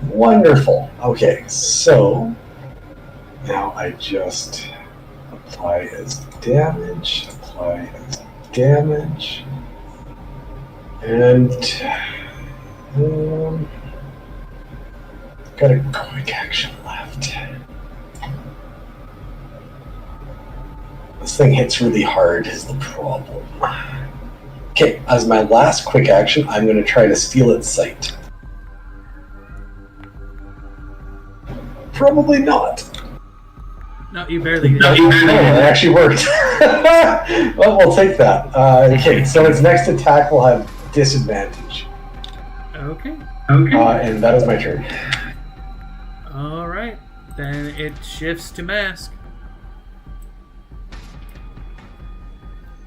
Wonderful. Okay, so now I just apply as damage, and got a quick action left. This thing hits really hard is the problem. Okay, as my last quick action, I'm going to try to steal its sight. Probably not. No, you barely did. Oh, it actually worked. Well, we'll take that. Okay, so its next attack will have disadvantage. Okay. And that is my turn. All right. Then it shifts to mask.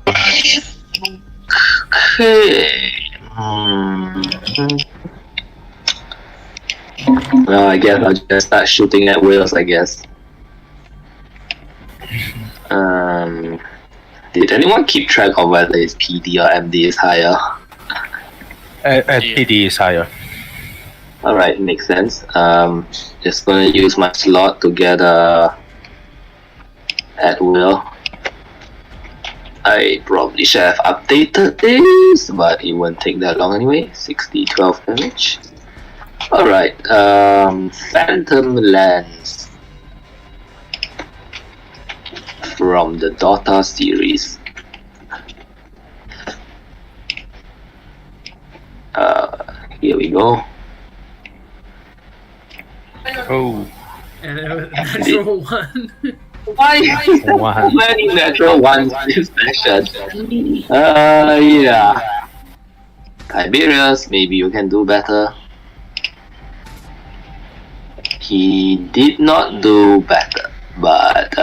Okay. Well, I guess I'll just start shooting at whales, I guess. Did anyone keep track of whether it's PD or MD is higher? PD is higher. Alright, makes sense. Just gonna use my slot to get at will. I probably should have updated this, but it won't take that long anyway. 12 damage. Alright, Phantom Lens from the Dota series. Here we go. Oh. And it was natural 1. Why many natural ones this session? Yeah. Tiberius, maybe you can do better. He did not do better, but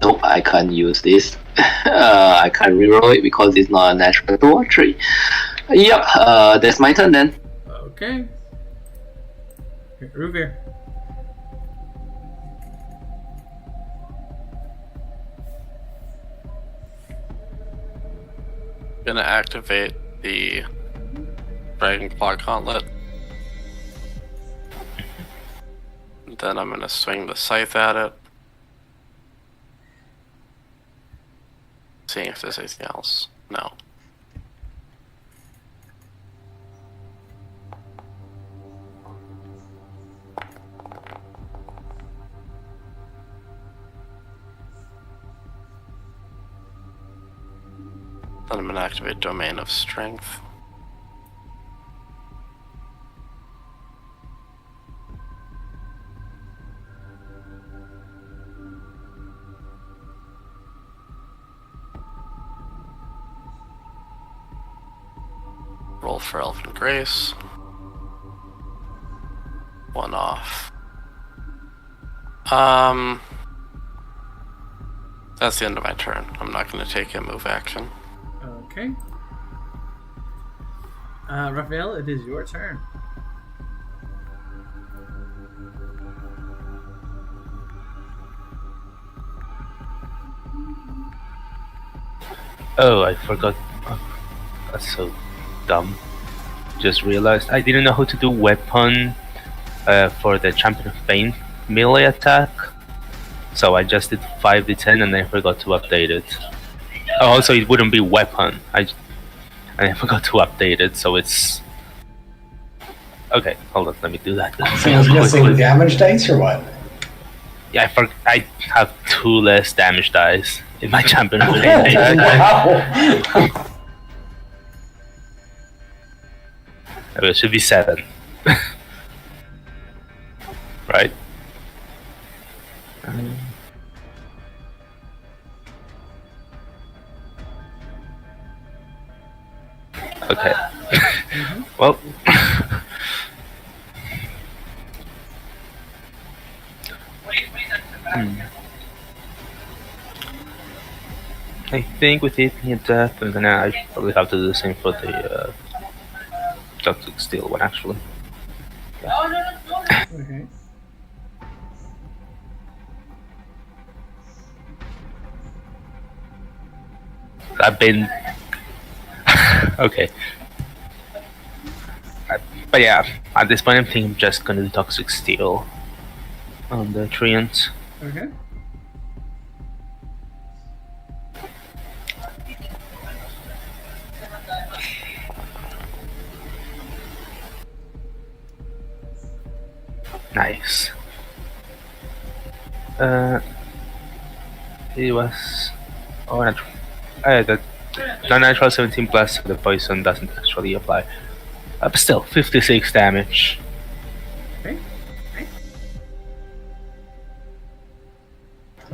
nope, I can't use this. I can't reroll it because it's not a natural 2 or 3. Yep, that's my turn then. Okay. Ruvir. Gonna activate the Dragon Claw Gauntlet. Then I'm gonna swing the scythe at it. Seeing if there's anything else. No. Then I'm gonna activate Domain of Strength. Roll for Elven Grace. 1 off. That's the end of my turn. I'm not going to take a move action. Okay. Raphael, it is your turn. Oh, I forgot. That's so dumb. Just realized I didn't know how to do weapon for the Champion of Pain melee attack. So I just did 5d10 and I forgot to update it. Oh, also, it wouldn't be weapon. I forgot to update it, so it's... Okay, hold on, let me do that. So you're guessing damage dice or what? Yeah, I have 2 less damage dice in my Champion of Pain attack. Wow. It should be 7. Right? Okay. Well. I think with it in death, I probably have to do the same for the Toxic Steel one, actually. Okay. I've been... Okay. But yeah, at this point I think I'm just gonna do Toxic Steel on the Treant. Okay. Nice. It was... Oh, the non-natural 17 plus the poison doesn't actually apply. But still, 56 damage. Okay.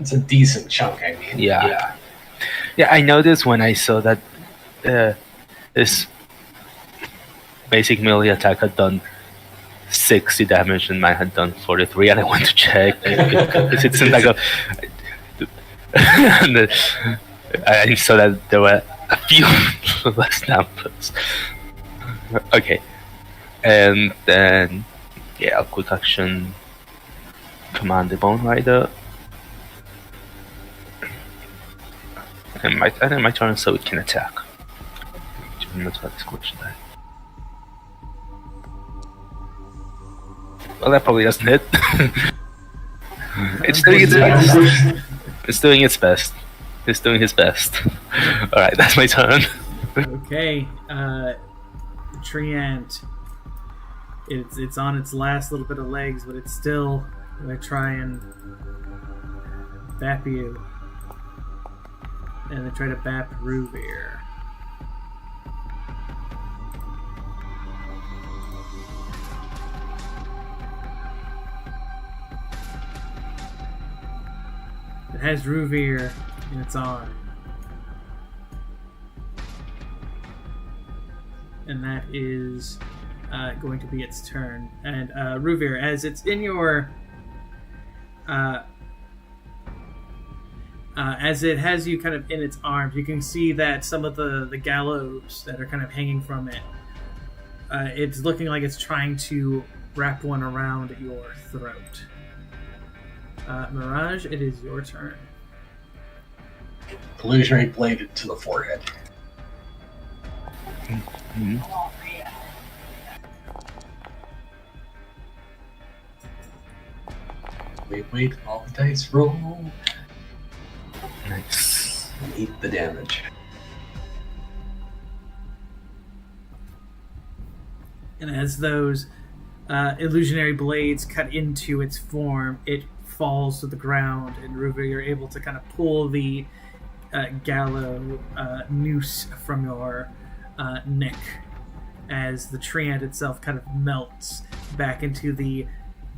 It's a decent chunk, I mean. Yeah. Yeah, I noticed when I saw that this basic melee attack had done 60 damage and mine had done 43, and I went to check because it seemed like a. And I saw that there were a few less numbers. Okay, and then quick action, command the Bone Rider. And my turn, so it can attack. That's what this question there. Well, that probably doesn't hit. It's doing its best. It's doing its best. It's doing his best. Alright, that's my turn. Okay, Treant. It's on its last little bit of legs, but it's still gonna try and bap you. And then try to bap Ruvir. It has Ruvir in its arm. And that is going to be its turn. And Ruvir, as it's in your... as it has you kind of in its arms, you can see that some of the gallows that are kind of hanging from it, it's looking like it's trying to wrap one around your throat. Mirage, it is your turn. Illusionary blade to the forehead. Mm-hmm. Wait, all the dice roll. Nice. Eat the damage. And as those illusionary blades cut into its form, it falls to the ground, and Ruvir, you're able to kind of pull the gallows noose from your neck as the treant itself kind of melts back into the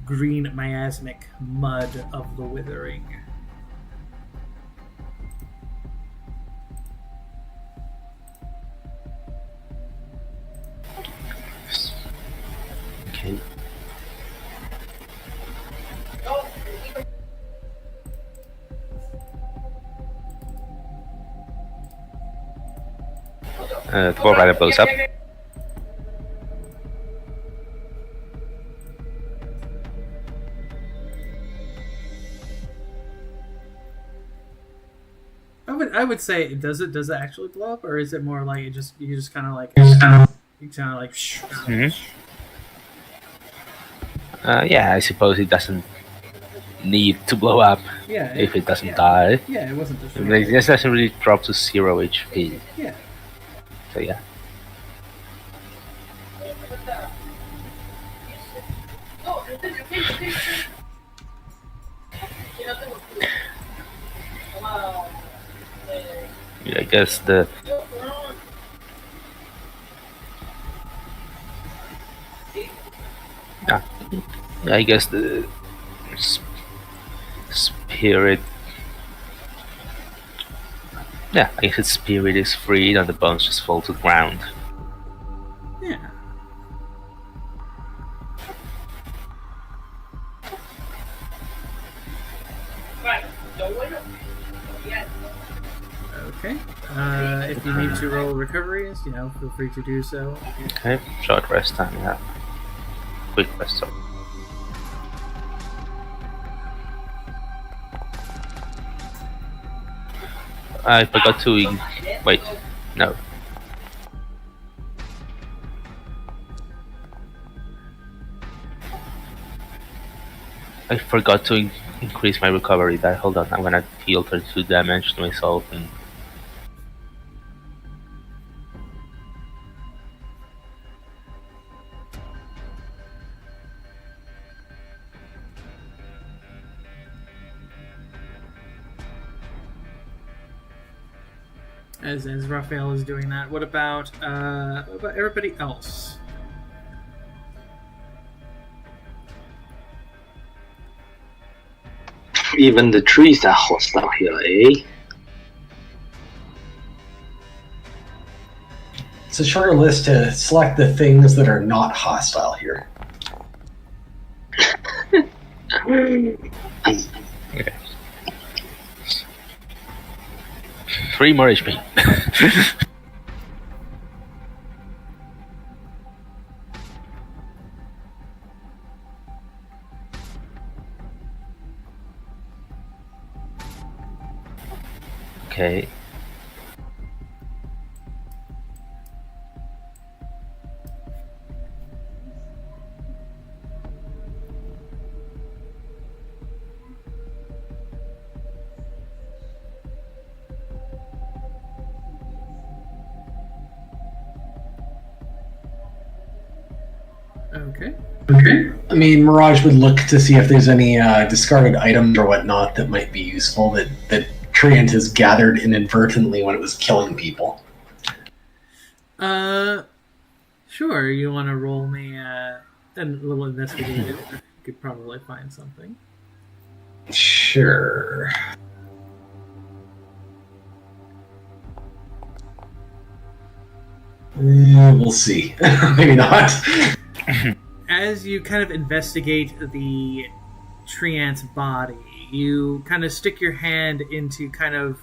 green miasmic mud of the Withering. Okay. The Dwarf Rider blows up. I would say, does it actually blow up, or is it more like you just kind of like Mm-hmm. Yeah, I suppose it doesn't need to blow up if it doesn't die. Yeah, it wasn't destroyed. It just doesn't really drop to 0 HP. Yeah. So yeah. I guess the I guess the spirit. Yeah, I guess its spirit is freed and the bones just fall to the ground. Yeah. Okay. If you need to roll recoveries, feel free to do so. Okay, short rest time, yeah. Quick rest, sorry. I forgot to... Wait, no. I forgot to increase my recovery die. Hold on, I'm gonna heal 32 damage to myself and... As Raphael is doing that, what about everybody else? Even the trees are hostile here, eh? It's a shorter list to select the things that are not hostile here. Okay. 3 more HP. Okay. Okay. I mean, Mirage would look to see if there's any discarded items or whatnot that might be useful that Treant has gathered inadvertently when it was killing people. Sure. You want to roll me a little investigative? You could probably find something. Sure. We'll see. Maybe not. As you kind of investigate the Treant's body, you kind of stick your hand into kind of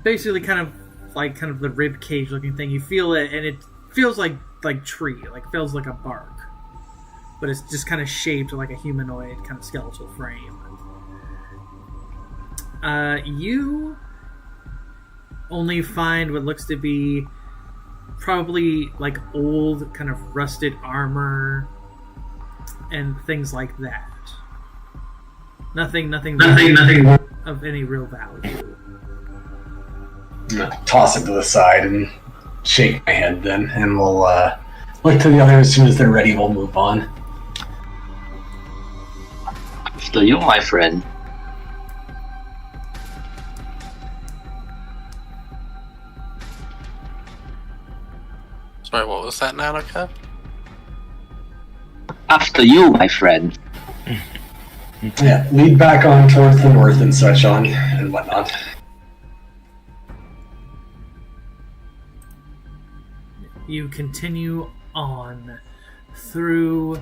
basically kind of the rib cage looking thing. You feel it, and it feels like tree, like feels like a bark, but it's just kind of shaped like a humanoid kind of skeletal frame. You only find what looks to be probably like old kind of rusted armor and things like that. Nothing of any real value. Toss it to the side and shake my head then, and we'll look to the others as soon as they're ready. We'll move on. After you, my friend. Sorry, what was that, Nanuka? After you, my friend. Yeah, lead back on towards the north and such on and whatnot. You continue on through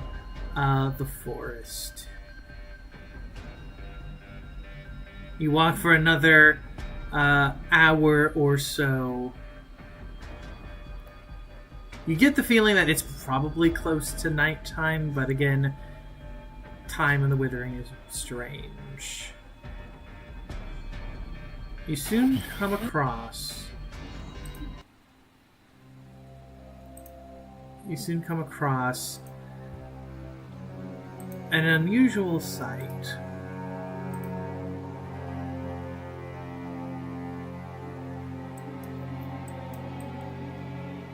the forest. You walk for another hour or so. You get the feeling that it's probably close to nighttime, but again, time in the Withering is strange. You soon come across an unusual sight.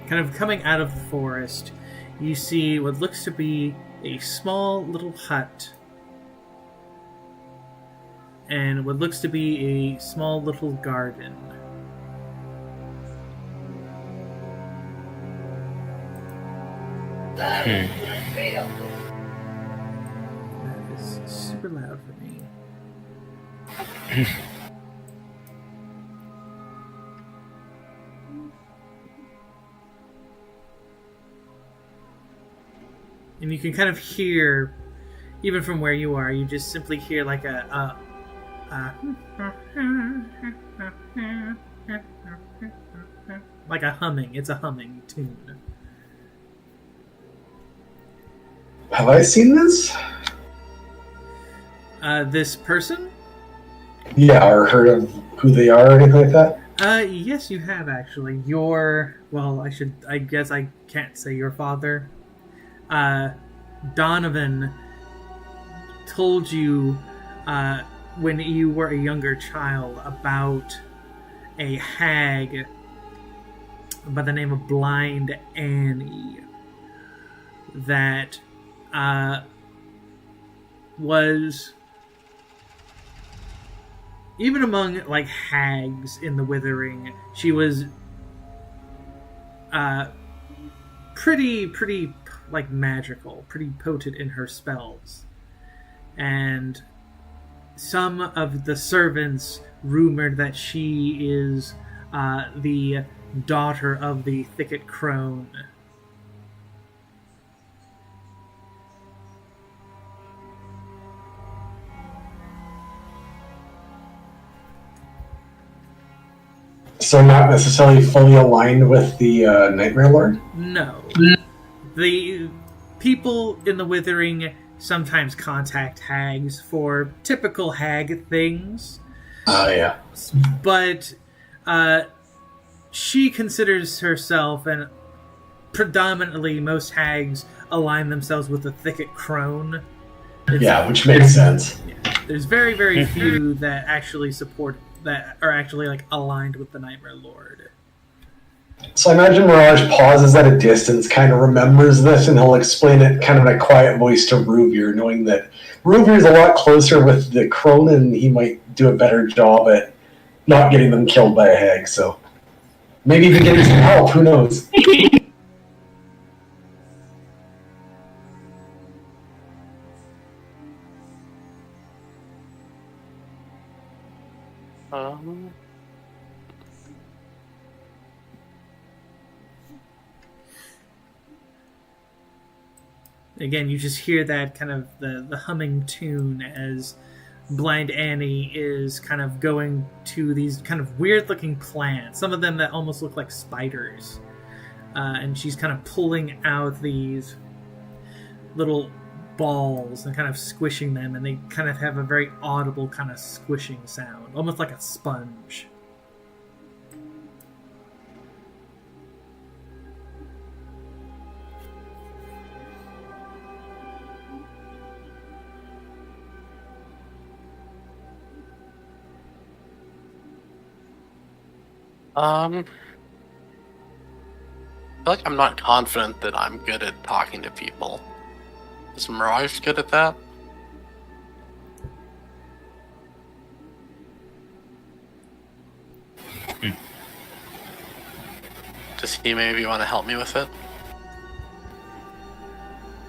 Kind of coming out of the forest, you see what looks to be a small little hut and what looks to be a small little garden. That is super loud for me. And you can kind of hear, even from where you are, you just simply hear like a like a humming. It's a humming tune. Have I seen this? This person? Yeah, or heard of who they are or anything like that? Yes, you have actually. I guess I can't say your father. Donovan told you when you were a younger child about a hag by the name of Blind Annie that was, even among like hags in the Withering, she was pretty like magical, pretty potent in her spells. And some of the servants rumored that she is the daughter of the Thicket Crone. So not necessarily fully aligned with the Nightmare Lord? No. The people in the Withering sometimes contact hags for typical hag things. Oh, yeah. But she considers herself, and predominantly most hags align themselves with the Thicket Crone. Yeah, which makes sense. Yeah, there's very, very few that actually support, that are actually like aligned with the Nightmare Lord. So I imagine Mirage pauses at a distance, kind of remembers this, and he'll explain it kind of in a quiet voice to Ruvier, knowing that Ruvier is a lot closer with the Crone, and he might do a better job at not getting them killed by a hag, so maybe even getting some help, who knows? Again, you just hear that kind of the humming tune as Blind Annie is kind of going to these kind of weird looking plants, some of them that almost look like spiders. And she's kind of pulling out these little balls and kind of squishing them, and they kind of have a very audible kind of squishing sound, almost like a sponge. I feel like I'm not confident that I'm good at talking to people. Is Mirage good at that? Does he maybe want to help me with it?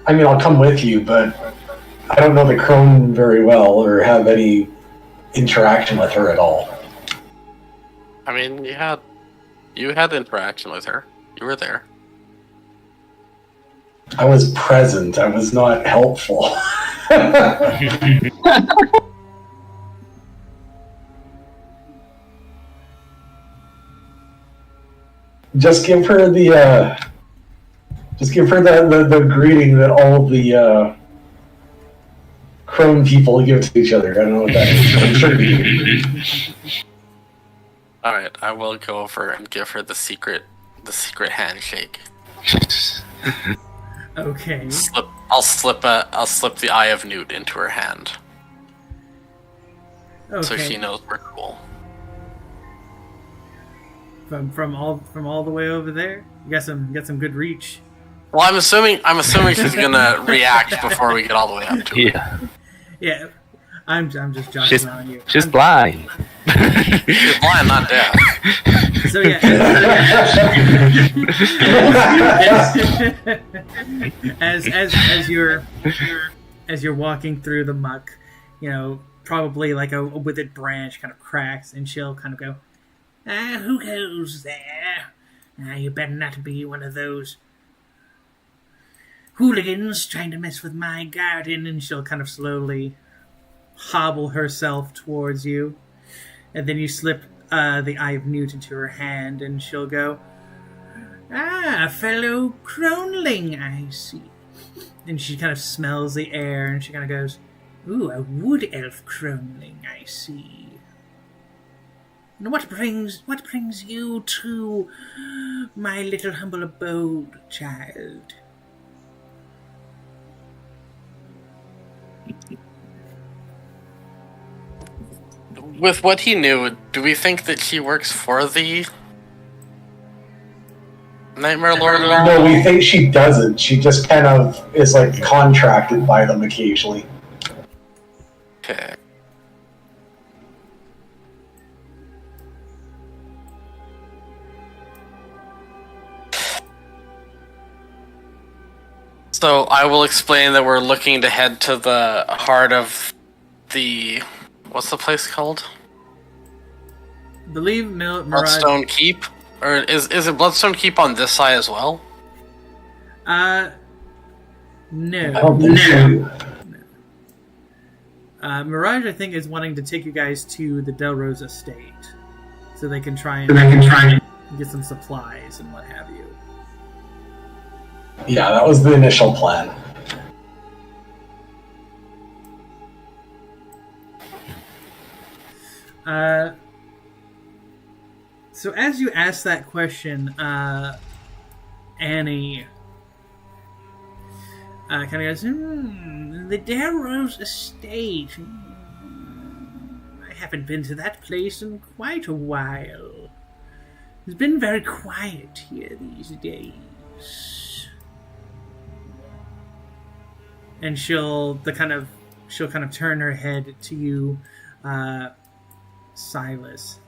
I mean, I'll come with you, but I don't know the Crone very well or have any interaction with her at all. I mean, you had interaction with her. You were there. I was present. I was not helpful. Just give her the greeting that all the Crone people give to each other. I don't know what that is. I'm sure you do. Alright, I will go over and give her the secret handshake. Okay. I'll slip the Eye of Newt into her hand. Okay. So she knows we're cool. From all the way over there. You got some good reach. Well, I'm assuming she's gonna react before we get all the way up to it. Yeah. Yeah. I'm just joking on you. She's blind. She's blind, not deaf. So yeah. as you're walking through the muck, you know, probably like a withered branch kind of cracks, and she'll kind of go, who goes there? You better not be one of those hooligans trying to mess with my garden. And she'll kind of slowly hobble herself towards you, and then you slip the Eye of Newt into her hand, and she'll go, fellow Croneling, I see. And she kind of smells the air, and she kind of goes, ooh, a wood elf Croneling, I see. And what brings you to my little humble abode, child? With what he knew, do we think that she works for the Nightmare Lord? No, we think she doesn't. She just kind of is like contracted by them occasionally. Okay. So I will explain that we're looking to head to the heart of the What's the place called? Believe Mirage. Bloodstone Keep? Or is it Bloodstone Keep on this side as well? I No. don't think so. Mirage, I think, is wanting to take you guys to the Delrose estate, so they can try and get some supplies and what have you. Yeah, that was the initial plan. So as you ask that question, Annie kind of goes, the Delrose estate. I haven't been to that place in quite a while. It's been very quiet here these days. And she'll kind of turn her head to you, Silas.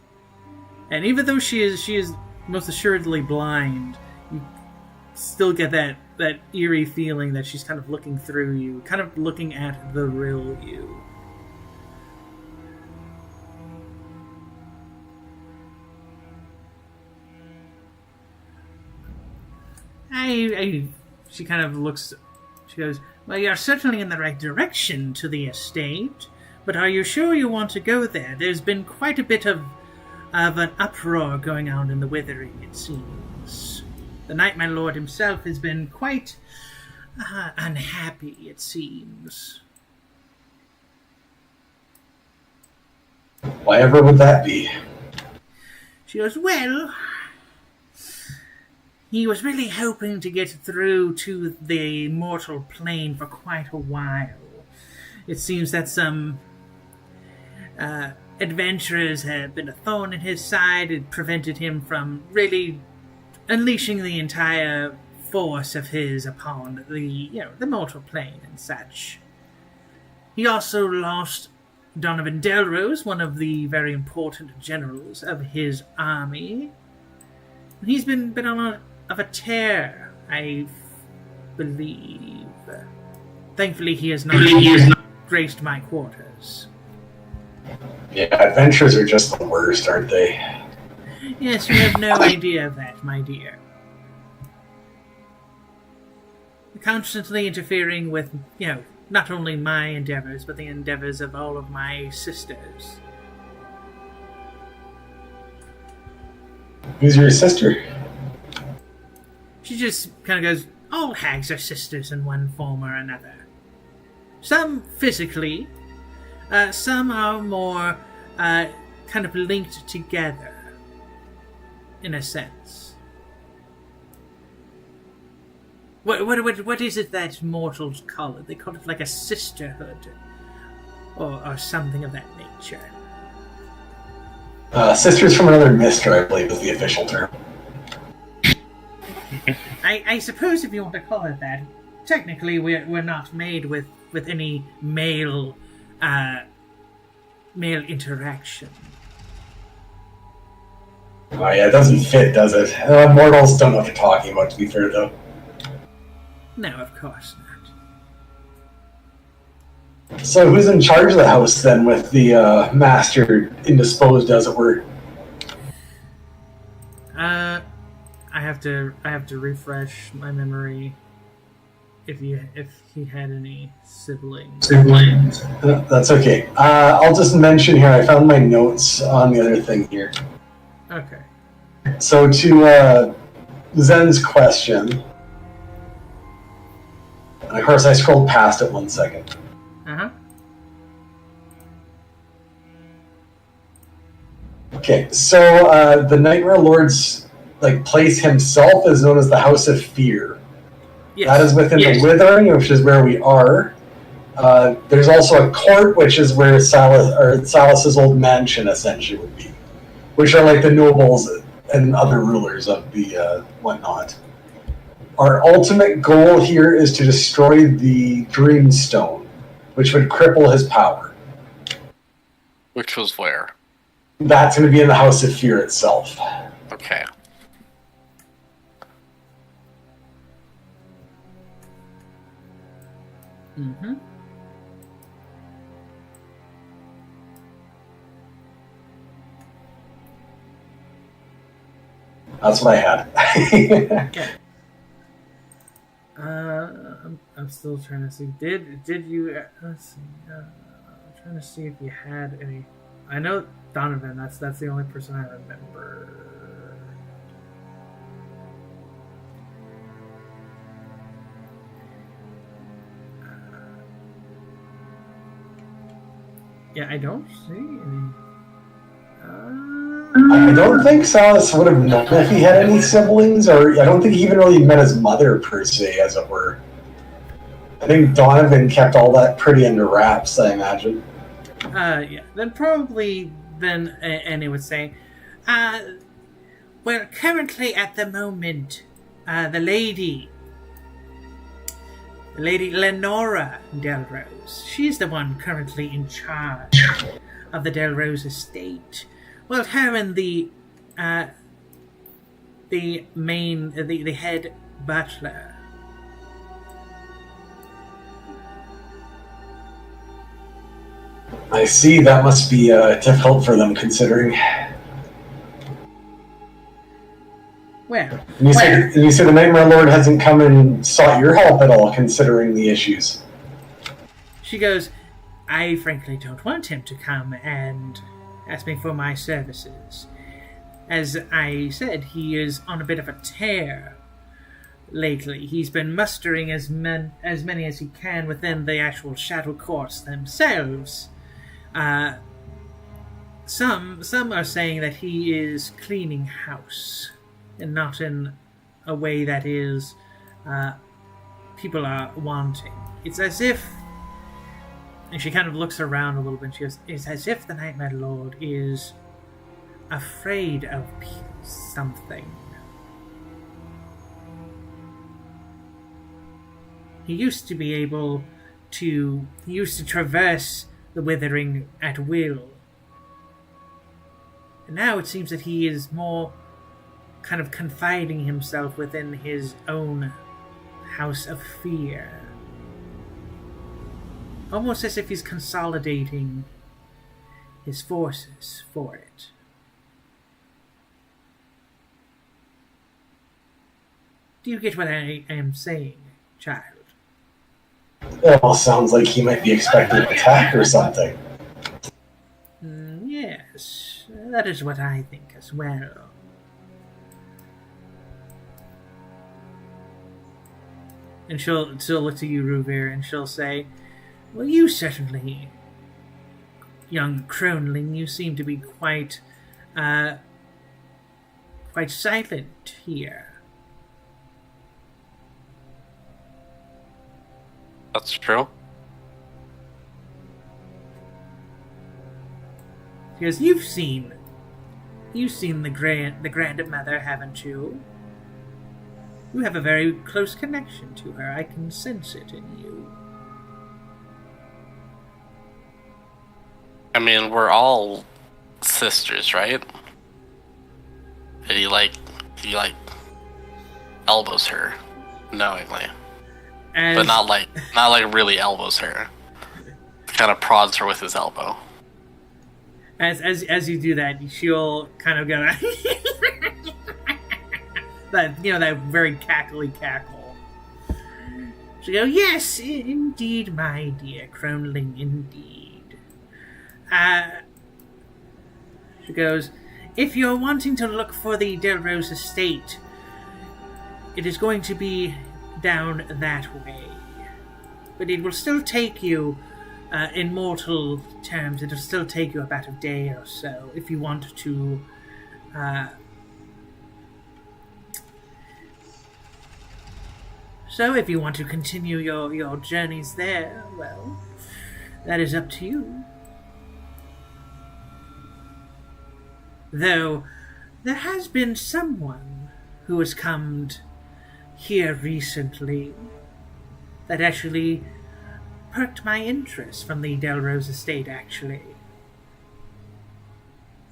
And even though she is most assuredly blind, you still get that eerie feeling that she's kind of looking through you, kind of looking at the real you. She kind of looks, she goes, well, you're certainly in the right direction to the estate, but are you sure you want to go there? There's been quite a bit of an uproar going on in the Withering, it seems. The Nightmare Lord himself has been quite unhappy, it seems. Whatever would that be? She goes, well, he was really hoping to get through to the mortal plane for quite a while. It seems that some adventurers have been a thorn in his side. It prevented him from really unleashing the entire force of his upon the mortal plane and such. He also lost Donovan Delrose, one of the very important generals of his army. He's been on a tear, I believe. Thankfully, he has not graced my quarters. Yeah, adventures are just the worst, aren't they? Yes, you have no idea of that, my dear. Constantly interfering with, not only my endeavors, but the endeavors of all of my sisters. Who's your sister? She just kind of goes, all hags are sisters in one form or another. Some physically, some are more kind of linked together, in a sense. What is it that mortals call it? They call it like a sisterhood, or something of that nature. Sisters from another mister, I believe, is the official term. I suppose if you want to call it that, technically we're not made with any male interaction. Oh yeah, it doesn't fit, does it? Mortals don't know what you're talking about, to be fair, though. No, of course not. So who's in charge of the house, then, with the master indisposed, as it were? I have to refresh my memory if he had any siblings. That's okay. I'll just mention here, I found my notes on the other thing here. Okay. So to Zen's question, and of course I scrolled past it 1 second. Uh-huh. Okay, so the Nightmare Lord's place himself is known as the House of Fear. Yes. That is within the Withering, which is where we are. There's also a court, which is where Silas's old mansion essentially would be, which are like the nobles and other rulers of the whatnot. Our ultimate goal here is to destroy the Dreamstone, which would cripple his power. Which was where? That's going to be in the House of Fear itself. Okay. Mm-hmm. That's what I had. Okay. I'm still trying to see. Did you? Let's see. I'm trying to see if you had any. I know Donovan. That's the only person I remember. Yeah, I don't see any. I don't think Salas would have known if he had any siblings, or I don't think he even really met his mother per se, as it were. I think Donovan kept all that pretty under wraps, I imagine. Yeah. Then probably Annie would say, well, currently at the moment, the lady Lenora Delrose, she's the one currently in charge of the Delrose estate. Well, her and the head butler. I see, that must be difficult for them, considering. Well, And you say the Nightmare Lord hasn't come and sought your help at all, considering the issues. she goes, I frankly don't want him to come and ask me for my services. As I said, he is on a bit of a tear lately. He's been mustering as many as he can within the actual Shadow Courts themselves. Some are saying that he is cleaning house, and not in a way that is people are wanting. It's as if, and she kind of looks around a little bit and she goes, it's as if the Nightmare Lord is afraid of something. He used to be able to... He used to traverse the Withering at will. And now it seems that he is more kind of confining himself within his own house of fear. Almost as if he's consolidating his forces for it. Do you get what I am saying, child? It all sounds like he might be expecting an attack or something. Yes, that is what I think as well. And she'll look to you, Ruvir, and she'll say, well, you certainly, young croneling, you seem to be quite silent here. That's true. Because you've seen the grandmother, haven't you? You have a very close connection to her. I can sense it in you. I mean, we're all sisters, right? And he elbows her knowingly. But not like really elbows her. Kind of prods her with his elbow. As you do that, she'll kind of go that very cackly cackle. She'll go, yes, indeed, my dear croneling, indeed. She goes, if you're wanting to look for the Delrose estate, it is going to be down that way. But it will still take you, in mortal terms, it'll still take you about a day or so if you want to, So if you want to continue your journeys there, well, that is up to you. Though, there has been someone who has come here recently that actually perked my interest from the Delrose estate, actually.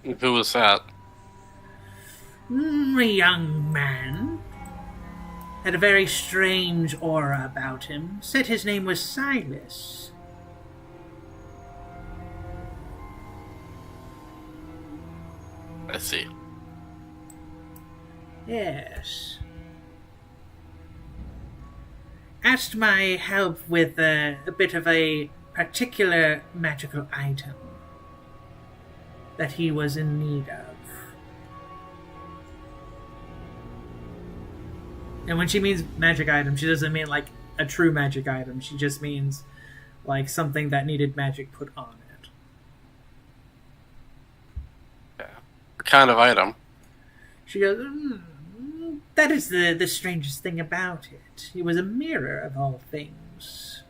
Who was that? A young man. Had a very strange aura about him. Said his name was Silas. I see. Yes. Asked my help with a bit of a particular magical item that he was in need of. And when she means magic item, she doesn't mean like a true magic item. She just means like something that needed magic put on it. Yeah. What kind of item? She goes, that is the strangest thing about it. It was a mirror of all things.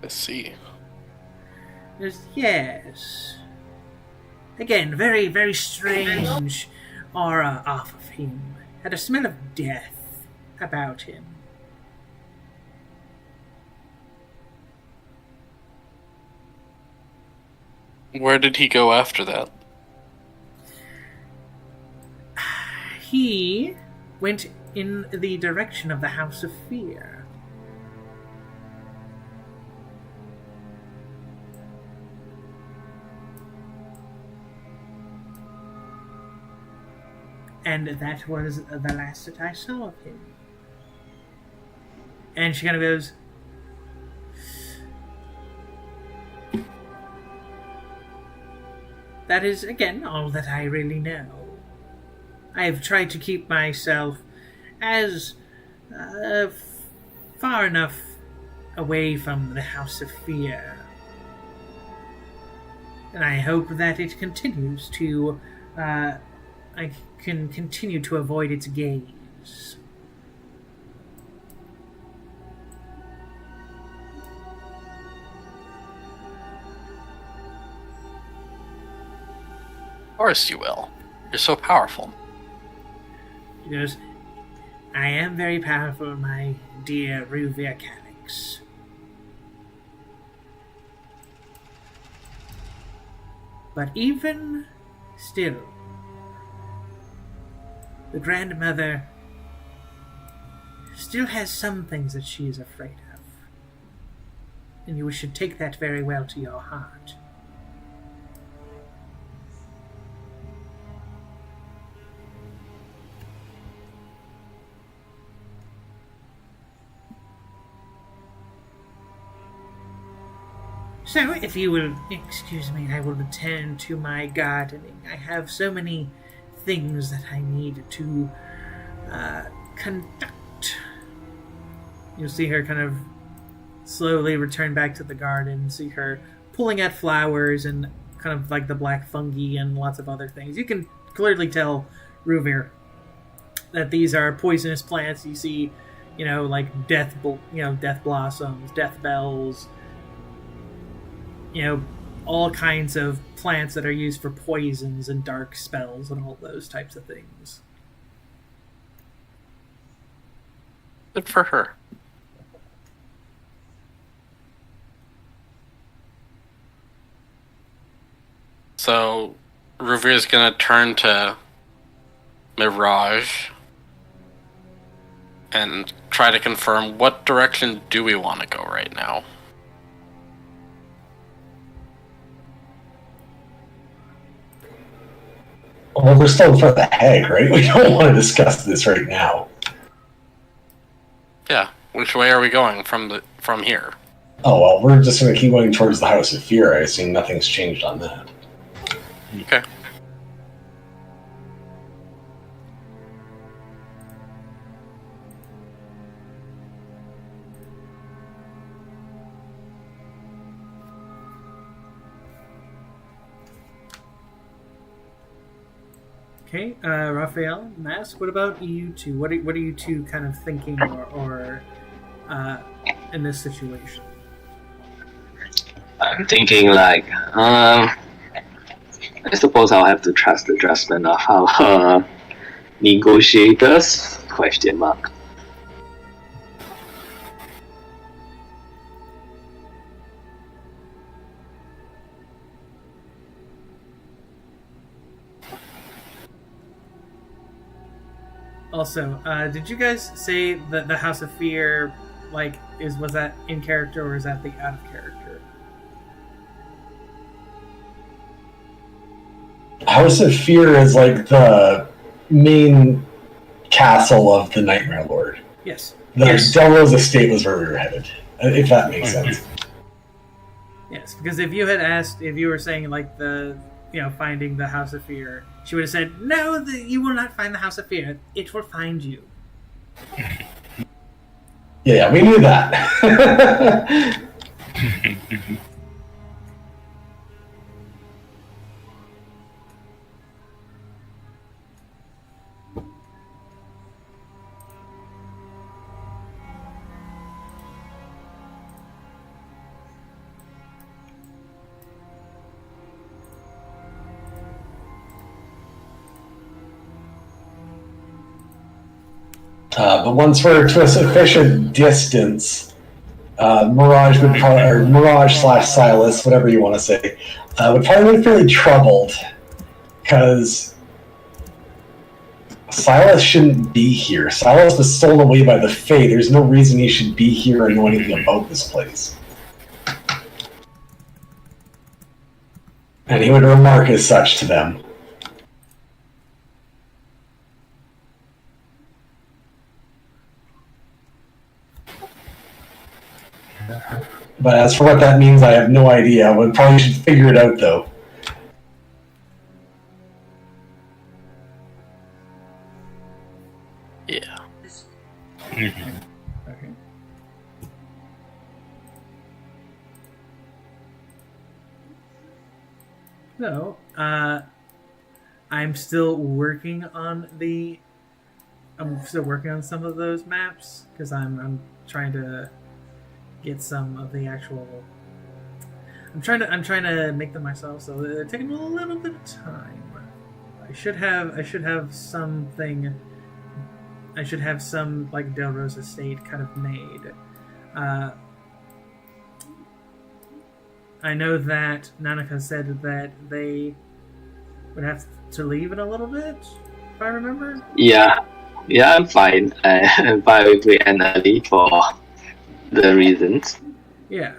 I see. Yes. Again, very, very strange aura off of him. Had a smell of death about him. Where did he go after that? He went in the direction of the House of Fear. And that was the last that I saw of him. And she kind of goes, that is, again, all that I really know. I have tried to keep myself as far enough away from the House of Fear. And I hope that it continues to... I can continue to avoid its gaze. Of course you will. You're so powerful. She goes, I am very powerful, my dear Ruvir Calyx. But even still, the grandmother still has some things that she is afraid of. And you should take that very well to your heart. So, if you will excuse me, I will return to my gardening. I have so many things that I need to conduct. You'll see her kind of slowly return back to the garden, see her pulling at flowers and kind of like the black fungi and lots of other things. You can clearly tell, Ruvir, that these are poisonous plants. You see, like death blossoms, death bells, all kinds of plants that are used for poisons and dark spells and all those types of things. Good for her. So, Ruvir's gonna turn to Mirage and try to confirm what direction do we want to go right now. Well, we're still in front of the hag, right? We don't want to discuss this right now. Yeah, which way are we going from here? Oh, well, we're just going to keep going towards the House of Fear. I assume nothing's changed on that. Okay. Okay, Raphael, Mask, what about you two? What are you two kind of thinking or in this situation? I'm thinking I suppose I'll have to trust the judgment of our negotiators? Question mark. Also, did you guys say that the House of Fear, was that in character or is that the out of character? House of Fear is like the main castle of the Nightmare Lord. Yes. The Delrose estate was where we were headed, if that makes sense. Yes, because if you were saying like finding the House of Fear, she would have said, "No, you will not find the House of Fear. It will find you." Yeah, we knew that. But once we're to a sufficient distance, Mirage would probably, or Mirage/Silas, whatever you want to say, would probably be fairly troubled because Silas shouldn't be here. Silas was stolen away by the Fae. There's no reason he should be here or know anything about this place. And he would remark as such to them. But as for what that means, I have no idea. We probably should figure it out, though. Yeah. Okay. So, I'm still working on some of those maps because I'm trying to get some of the actual. I'm trying to make them myself, so they're taking a little bit of time. I should have something. I should have some like Delrose estate kind of made. I know that Nanika said that they would have to leave in a little bit, if I remember. Yeah, I'm fine. I'm fine with we end early for the reasons. Yeah.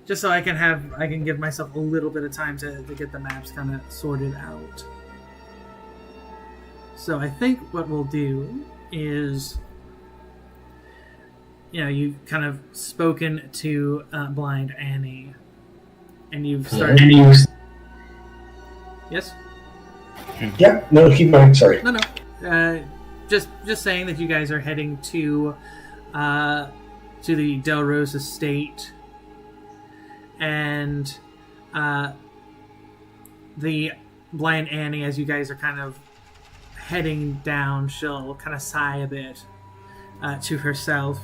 Just so I can give myself a little bit of time to get the maps kind of sorted out. So I think what we'll do is, you've kind of spoken to Blind Annie, and you've started. Yes. Yeah. No, keep going. Sorry. No. Just saying that you guys are heading to the Delrose estate, and the Blind Annie, as you guys are kind of heading down, she'll kind of sigh a bit to herself,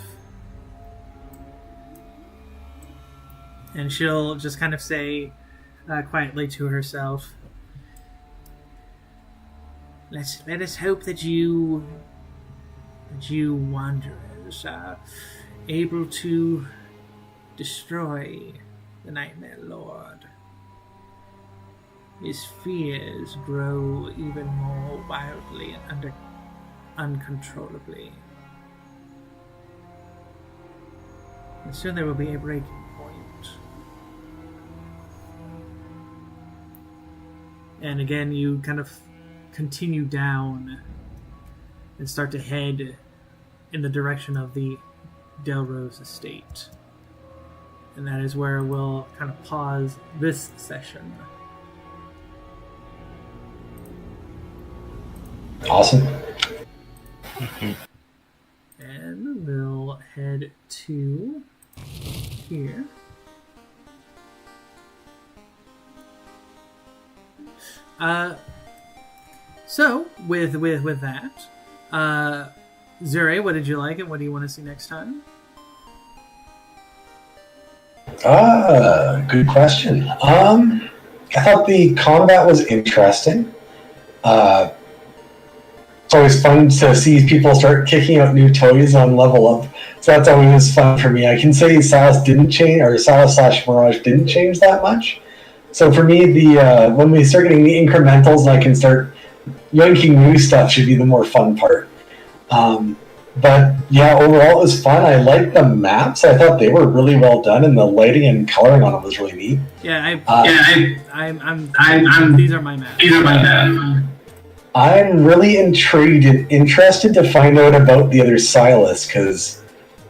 and she'll just kind of say quietly to herself, let us hope that you wanderers are able to destroy the Nightmare Lord. His fears grow even more wildly and uncontrollably. And soon there will be a breaking point. And again, you kind of continue down and start to head in the direction of the Delrose estate. And that is where we'll kind of pause this session. Awesome. And we'll head to here. So with that, Zure, what did you like and what do you want to see next time? Good question. I thought the combat was interesting. It's always fun to see people start kicking out new toys on level up. So that's always fun for me. I can say Silas didn't change, or Silas/Mirage didn't change that much. So for me, the when we start getting the incrementals and I can start yanking new stuff should be the more fun part. But yeah, overall it was fun. I liked the maps. I thought they were really well done, and the lighting and coloring on them was really neat. Yeah, I'm these are my maps. I'm really intrigued and interested to find out about the other Silas, because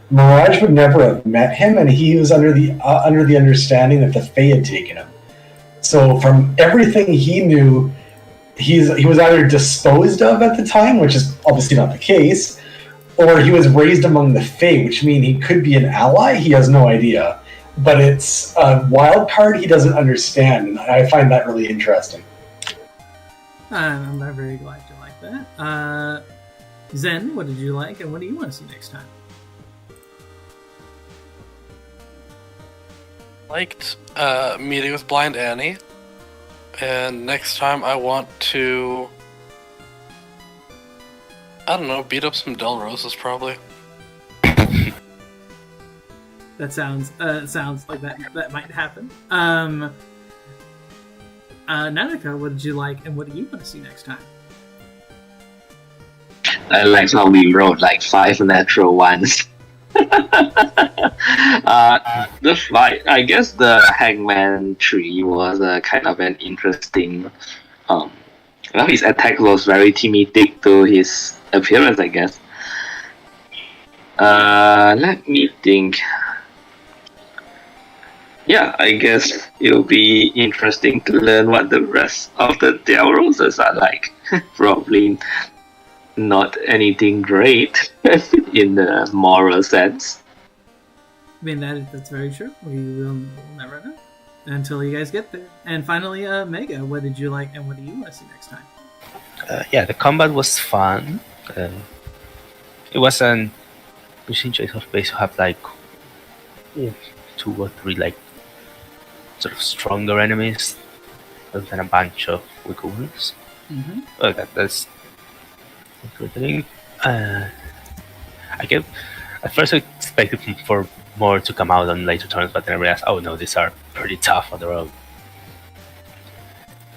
Mirage would never have met him, and he was under the understanding that the Fae had taken him. So from everything he knew, he was either disposed of at the time, which is obviously not the case, or he was raised among the Fae, which means he could be an ally. He has no idea, but it's a wild card he doesn't understand, and I find that really interesting. I'm very glad you like that. Zen, what did you like, and what do you want to see next time? Liked meeting with Blind Annie, and next time I want to, I don't know, beat up some Del Rosas probably. That sounds like that might happen. Nanika, what did you like, and what do you want to see next time? I like how we wrote like 5 natural ones. The fight, I guess the Hangman tree was kind of an interesting. His attack was very thematic to his appearance, I guess. Let me think. Yeah, I guess it'll be interesting to learn what the rest of the Del Roses are like. Probably not anything great in the moral sense. I mean, that's very true. We'll never know until you guys get there. And finally, Mega, what did you like, and what do you want to see next time? Yeah, the combat was fun. It was an interesting choice of base to have like 2 or 3 like sort of stronger enemies rather than a bunch of weak ones. Mm-hmm. Well, that's interesting. At first I expected for more to come out on later turns, but then I realized, oh no, these are pretty tough on their own.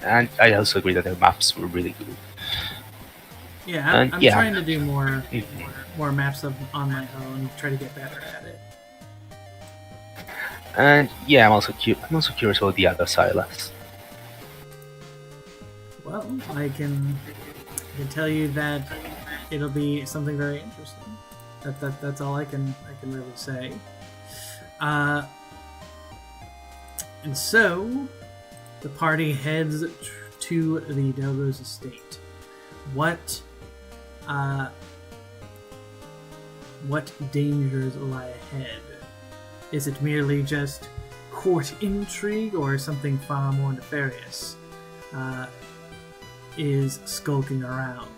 And I also agree that the maps were really good. Yeah, I'm trying to do more maps on my own, try to get better at it. And yeah, I'm also curious about the other Silas. Well, I can tell you that it'll be something very interesting. That's all I can really say. And so the party heads to the Del Rose estate. What dangers lie ahead? Is it merely just court intrigue, or something far more nefarious is skulking around?